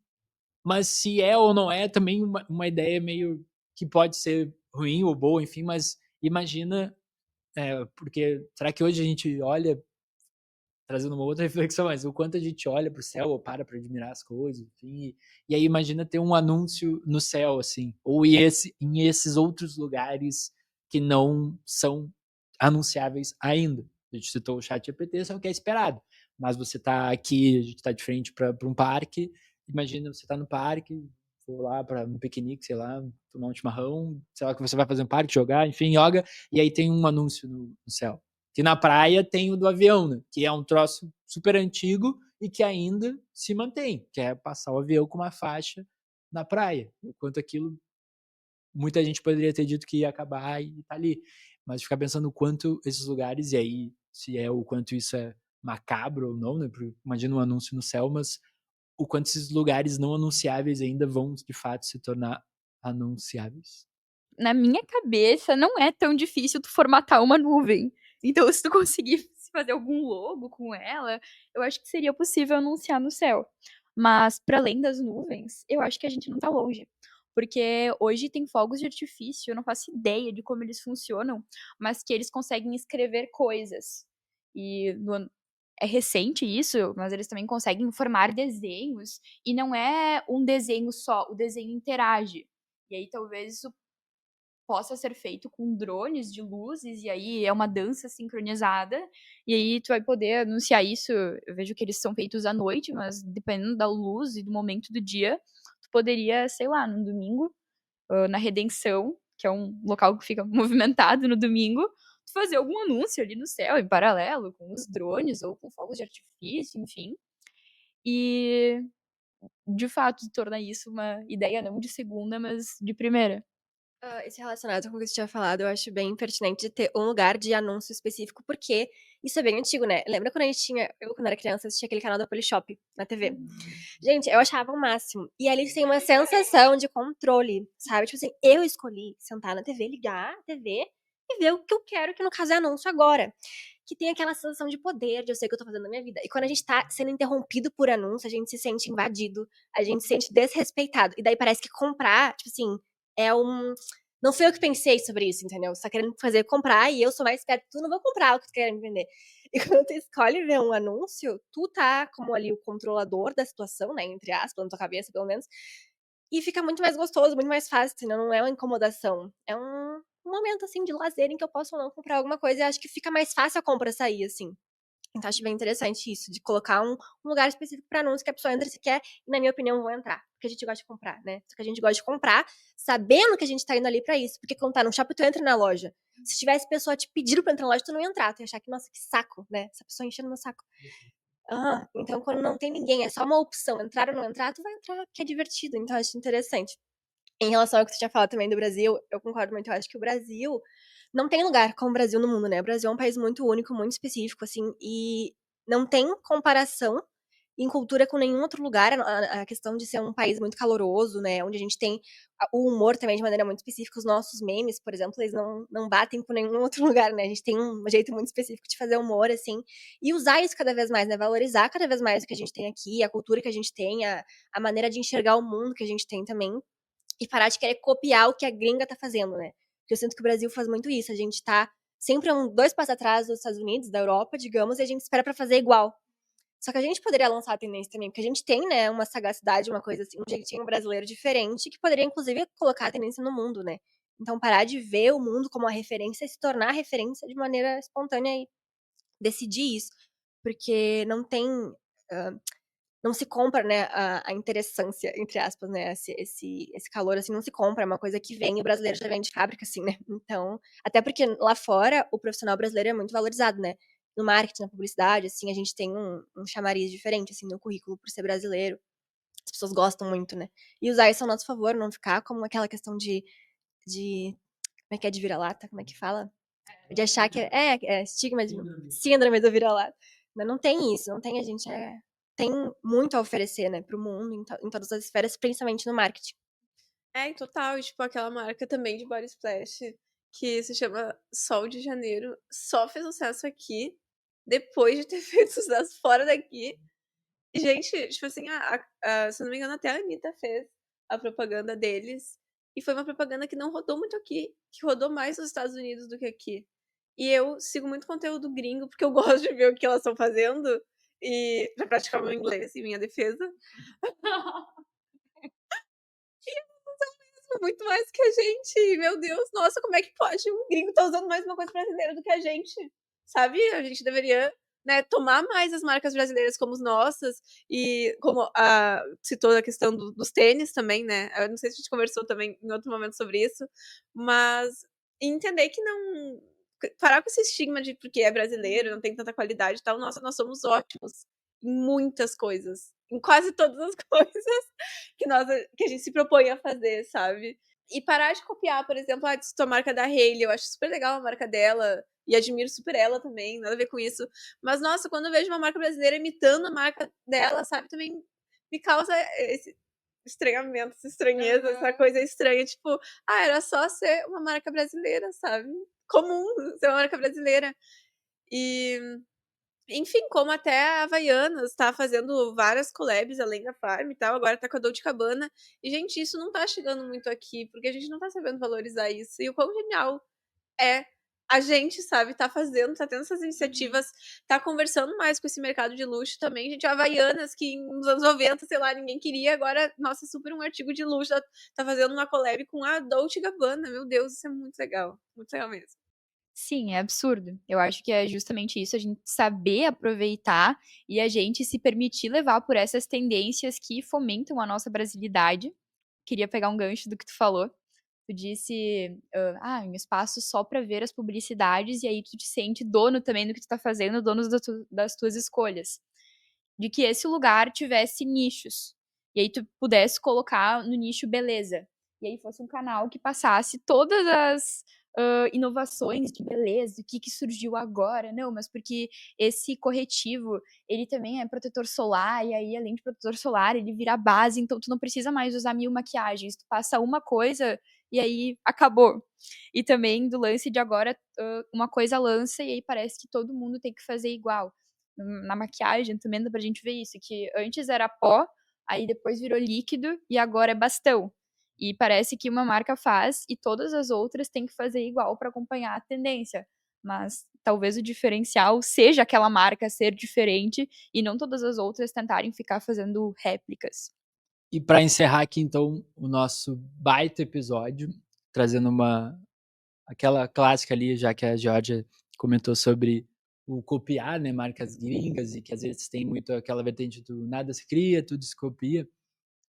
Mas se é ou não é, também uma ideia meio que pode ser ruim ou boa, enfim, mas imagina, porque será que hoje a gente olha, trazendo uma outra reflexão, mas o quanto a gente olha para o céu ou para admirar as coisas, enfim, e aí imagina ter um anúncio no céu, assim, ou em esses outros lugares que não são anunciáveis ainda. A gente citou o chat GPT, isso é o que é esperado. Mas você está aqui, a gente está de frente para um parque, imagina, você tá no parque, vou lá para um piquenique, sei lá, tomar um chimarrão, sei lá, que você vai fazer um parque, jogar, enfim, yoga, e aí tem um anúncio no céu. Que na praia tem o do avião, né? Que é um troço super antigo e que ainda se mantém, que é passar o avião com uma faixa na praia. Enquanto aquilo, muita gente poderia ter dito que ia acabar e tá ali. Mas ficar pensando o quanto esses lugares, e aí, se é o quanto isso é macabro ou não, né? Porque imagina um anúncio no céu, mas o quanto esses lugares não anunciáveis ainda vão, de fato, se tornar anunciáveis. Na minha cabeça, não é tão difícil tu formatar uma nuvem. Então, se tu conseguir fazer algum logo com ela, eu acho que seria possível anunciar no céu. Mas, para além das nuvens, eu acho que a gente não tá longe. Porque hoje tem fogos de artifício, eu não faço ideia de como eles funcionam, mas que eles conseguem escrever coisas. E é recente isso, mas eles também conseguem formar desenhos. E não é um desenho só, o desenho interage. E aí talvez isso possa ser feito com drones de luzes, e aí é uma dança sincronizada, e aí tu vai poder anunciar isso. Eu vejo que eles são feitos à noite, mas dependendo da luz e do momento do dia, tu poderia, sei lá, num domingo, na Redenção, que é um local que fica movimentado no domingo, tu fazer algum anúncio ali no céu, em paralelo, com os drones ou com fogos de artifício, enfim. E, de fato, tornar isso uma ideia não de segunda, mas de primeira. Esse relacionado com o que você tinha falado, eu acho bem pertinente de ter um lugar de anúncio específico, porque isso é bem antigo, né? Lembra quando a gente tinha, eu quando era criança, assistia aquele canal da Polishop na TV? Gente, eu achava o máximo. E ali tem uma sensação de controle, sabe? Tipo assim, eu escolhi sentar na TV, ligar a TV e ver o que eu quero, que no caso é anúncio agora. Que tem aquela sensação de poder, de eu sei o que eu tô fazendo na minha vida. E quando a gente tá sendo interrompido por anúncio, a gente se sente invadido, a gente se sente desrespeitado. E daí parece que comprar, tipo assim, é um. Não foi eu que pensei sobre isso, entendeu? Você tá querendo fazer comprar e eu sou mais esperta, tu não vou comprar o que tu quer me vender. E quando tu escolhe ver um anúncio, tu tá como ali o controlador da situação, né? Entre aspas, na tua cabeça, pelo menos. E fica muito mais gostoso, muito mais fácil, entendeu? Não é uma incomodação. É um momento, assim, de lazer em que eu posso ou não comprar alguma coisa. E acho que fica mais fácil a compra sair, assim. Então, acho bem interessante isso, de colocar um lugar específico para anúncio que a pessoa entra se quer, e na minha opinião, vão entrar. Porque a gente gosta de comprar, né? Só que a gente gosta de comprar sabendo que a gente tá indo ali pra isso. Porque quando tá no shopping, tu entra na loja. Se tivesse pessoa te pedindo pra entrar na loja, tu não ia entrar. Tu ia achar que, nossa, que saco, né? Essa pessoa enchendo meu saco. Então quando não tem ninguém, é só uma opção, entrar ou não entrar, tu vai entrar, porque é divertido. Então, acho interessante. Em relação ao que você tinha falado também do Brasil, eu concordo muito. Eu acho que o Brasil não tem lugar como o Brasil no mundo, né? O Brasil é um país muito único, muito específico, assim, e não tem comparação em cultura com nenhum outro lugar. A questão de ser um país muito caloroso, né? Onde a gente tem o humor também de maneira muito específica. Os nossos memes, por exemplo, eles não batem com nenhum outro lugar, né? A gente tem um jeito muito específico de fazer humor, assim. E usar isso cada vez mais, né? Valorizar cada vez mais o que a gente tem aqui, a cultura que a gente tem, a maneira de enxergar o mundo que a gente tem também. E parar de querer copiar o que a gringa tá fazendo, né? Porque eu sinto que o Brasil faz muito isso. A gente tá sempre dois passos atrás dos Estados Unidos, da Europa, digamos, e a gente espera pra fazer igual. Só que a gente poderia lançar a tendência também, porque a gente tem, né, uma sagacidade, uma coisa assim, um jeitinho brasileiro diferente, que poderia, inclusive, colocar a tendência no mundo, né? Então, parar de ver o mundo como uma referência e se tornar referência de maneira espontânea e decidir isso. Porque não tem. Não se compra, né, a interessância, entre aspas, né, esse calor, assim, não se compra, é uma coisa que vem e o brasileiro já vem de fábrica, assim, né, então, até porque lá fora o profissional brasileiro é muito valorizado, né, no marketing, na publicidade, assim, a gente tem um chamariz diferente, assim, no currículo por ser brasileiro, as pessoas gostam muito, né, e usar isso ao nosso favor, não ficar como aquela questão de como é que é, de vira-lata, como é que fala? De achar que é estigma, síndrome do vira-lata, mas não tem isso, não tem, a gente tem muito a oferecer, né, pro mundo, em todas as esferas, principalmente no marketing. Em total, e, tipo, aquela marca também de body splash, que se chama Sol de Janeiro, só fez sucesso aqui, depois de ter feito sucesso fora daqui. E, gente, tipo assim, se eu não me engano, até a Anitta fez a propaganda deles, e foi uma propaganda que não rodou muito aqui, que rodou mais nos Estados Unidos do que aqui. E eu sigo muito conteúdo gringo, porque eu gosto de ver o que elas estão fazendo, e pra praticar meu inglês em minha defesa. Muito mais que a gente. Meu Deus, nossa, como é que pode? Um gringo tá usando mais uma coisa brasileira do que a gente. Sabe? A gente deveria né, tomar mais as marcas brasileiras como nossas, e como citou a questão dos tênis também, né? Eu não sei se a gente conversou também em outro momento sobre isso, mas entender que não. Parar com esse estigma de porque é brasileiro, não tem tanta qualidade e tal. Nossa, nós somos ótimos em muitas coisas. Em quase todas as coisas que a gente se propõe a fazer, sabe? E parar de copiar, por exemplo, a marca da Hailey. Eu acho super legal a marca dela. E admiro super ela também, nada a ver com isso. Mas, nossa, quando eu vejo uma marca brasileira imitando a marca dela, sabe, também me causa esse estranhamento, essa estranheza, essa coisa estranha. Tipo, era só ser uma marca brasileira, sabe? Comum ser uma marca brasileira. E, enfim, como até a Havaianas tá fazendo várias collabs além da Farm e tal, agora tá com a Dolce Gabbana. E, gente, isso não tá chegando muito aqui, porque a gente não tá sabendo valorizar isso. E o quão genial é a gente, sabe, tá fazendo, tá tendo essas iniciativas, tá conversando mais com esse mercado de luxo também. Gente, a Havaianas, que nos anos 90, sei lá, ninguém queria, agora, nossa, super um artigo de luxo, tá fazendo uma collab com a Dolce Gabbana. Meu Deus, isso é muito legal mesmo. Sim, é absurdo. Eu acho que é justamente isso, a gente saber aproveitar e a gente se permitir levar por essas tendências que fomentam a nossa brasilidade. Queria pegar um gancho do que tu falou. Tu disse, um espaço só pra ver as publicidades e aí tu te sente dono também do que tu tá fazendo, dono das tuas escolhas. De que esse lugar tivesse nichos. E aí tu pudesse colocar no nicho beleza. E aí fosse um canal que passasse todas as inovações de beleza, o que surgiu agora. Não, mas porque esse corretivo, ele também é protetor solar, e aí além de protetor solar, ele vira base, então tu não precisa mais usar 1000 maquiagens, tu passa uma coisa e aí acabou. E também do lance de agora, uma coisa lança e aí parece que todo mundo tem que fazer igual. Na maquiagem também dá pra gente ver isso, que antes era pó, aí depois virou líquido e agora é bastão. E parece que uma marca faz e todas as outras têm que fazer igual para acompanhar a tendência. Mas talvez o diferencial seja aquela marca ser diferente e não todas as outras tentarem ficar fazendo réplicas. E para encerrar aqui, então, o nosso baita episódio, trazendo aquela clássica ali, já que a Georgia comentou sobre o copiar, né, marcas gringas, e que às vezes tem muito aquela vertente do nada se cria, tudo se copia.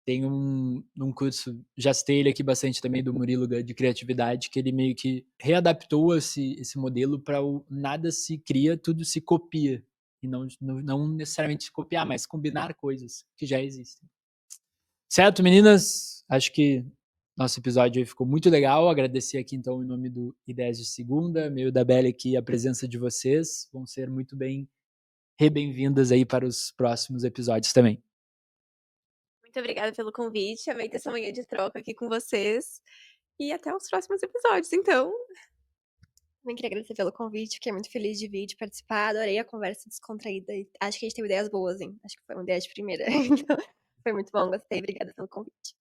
Tem um curso, já citei ele aqui bastante também, do Murilo, de criatividade, que ele meio que readaptou esse modelo para o nada se cria, tudo se copia. E não necessariamente se copiar, mas combinar coisas que já existem. Certo, meninas? Acho que nosso episódio aí ficou muito legal. Agradecer aqui, então, em nome do Ideias de Segunda, meio da Belle aqui, a presença de vocês. Vão ser muito bem-vindas aí para os próximos episódios também. Muito obrigada pelo convite. Amei ter essa manhã de troca aqui com vocês. E até os próximos episódios, então. Também queria agradecer pelo convite, fiquei muito feliz de vir, de participar, adorei a conversa descontraída e acho que a gente teve ideias boas, hein? Acho que foi uma ideia de primeira. Então, foi muito bom, gostei, obrigada pelo convite.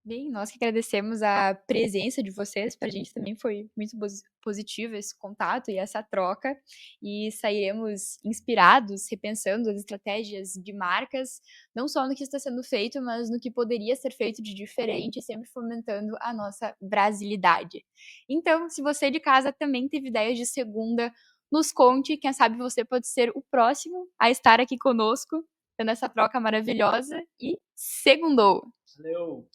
Bem, nós que agradecemos a presença de vocês, para a gente também foi muito positivo esse contato e essa troca, e sairemos inspirados, repensando as estratégias de marcas, não só no que está sendo feito, mas no que poderia ser feito de diferente, sempre fomentando a nossa brasilidade. Então, se você de casa também teve ideias de segunda, nos conte, quem sabe você pode ser o próximo a estar aqui conosco, tendo essa troca maravilhosa, e segundou! Valeu!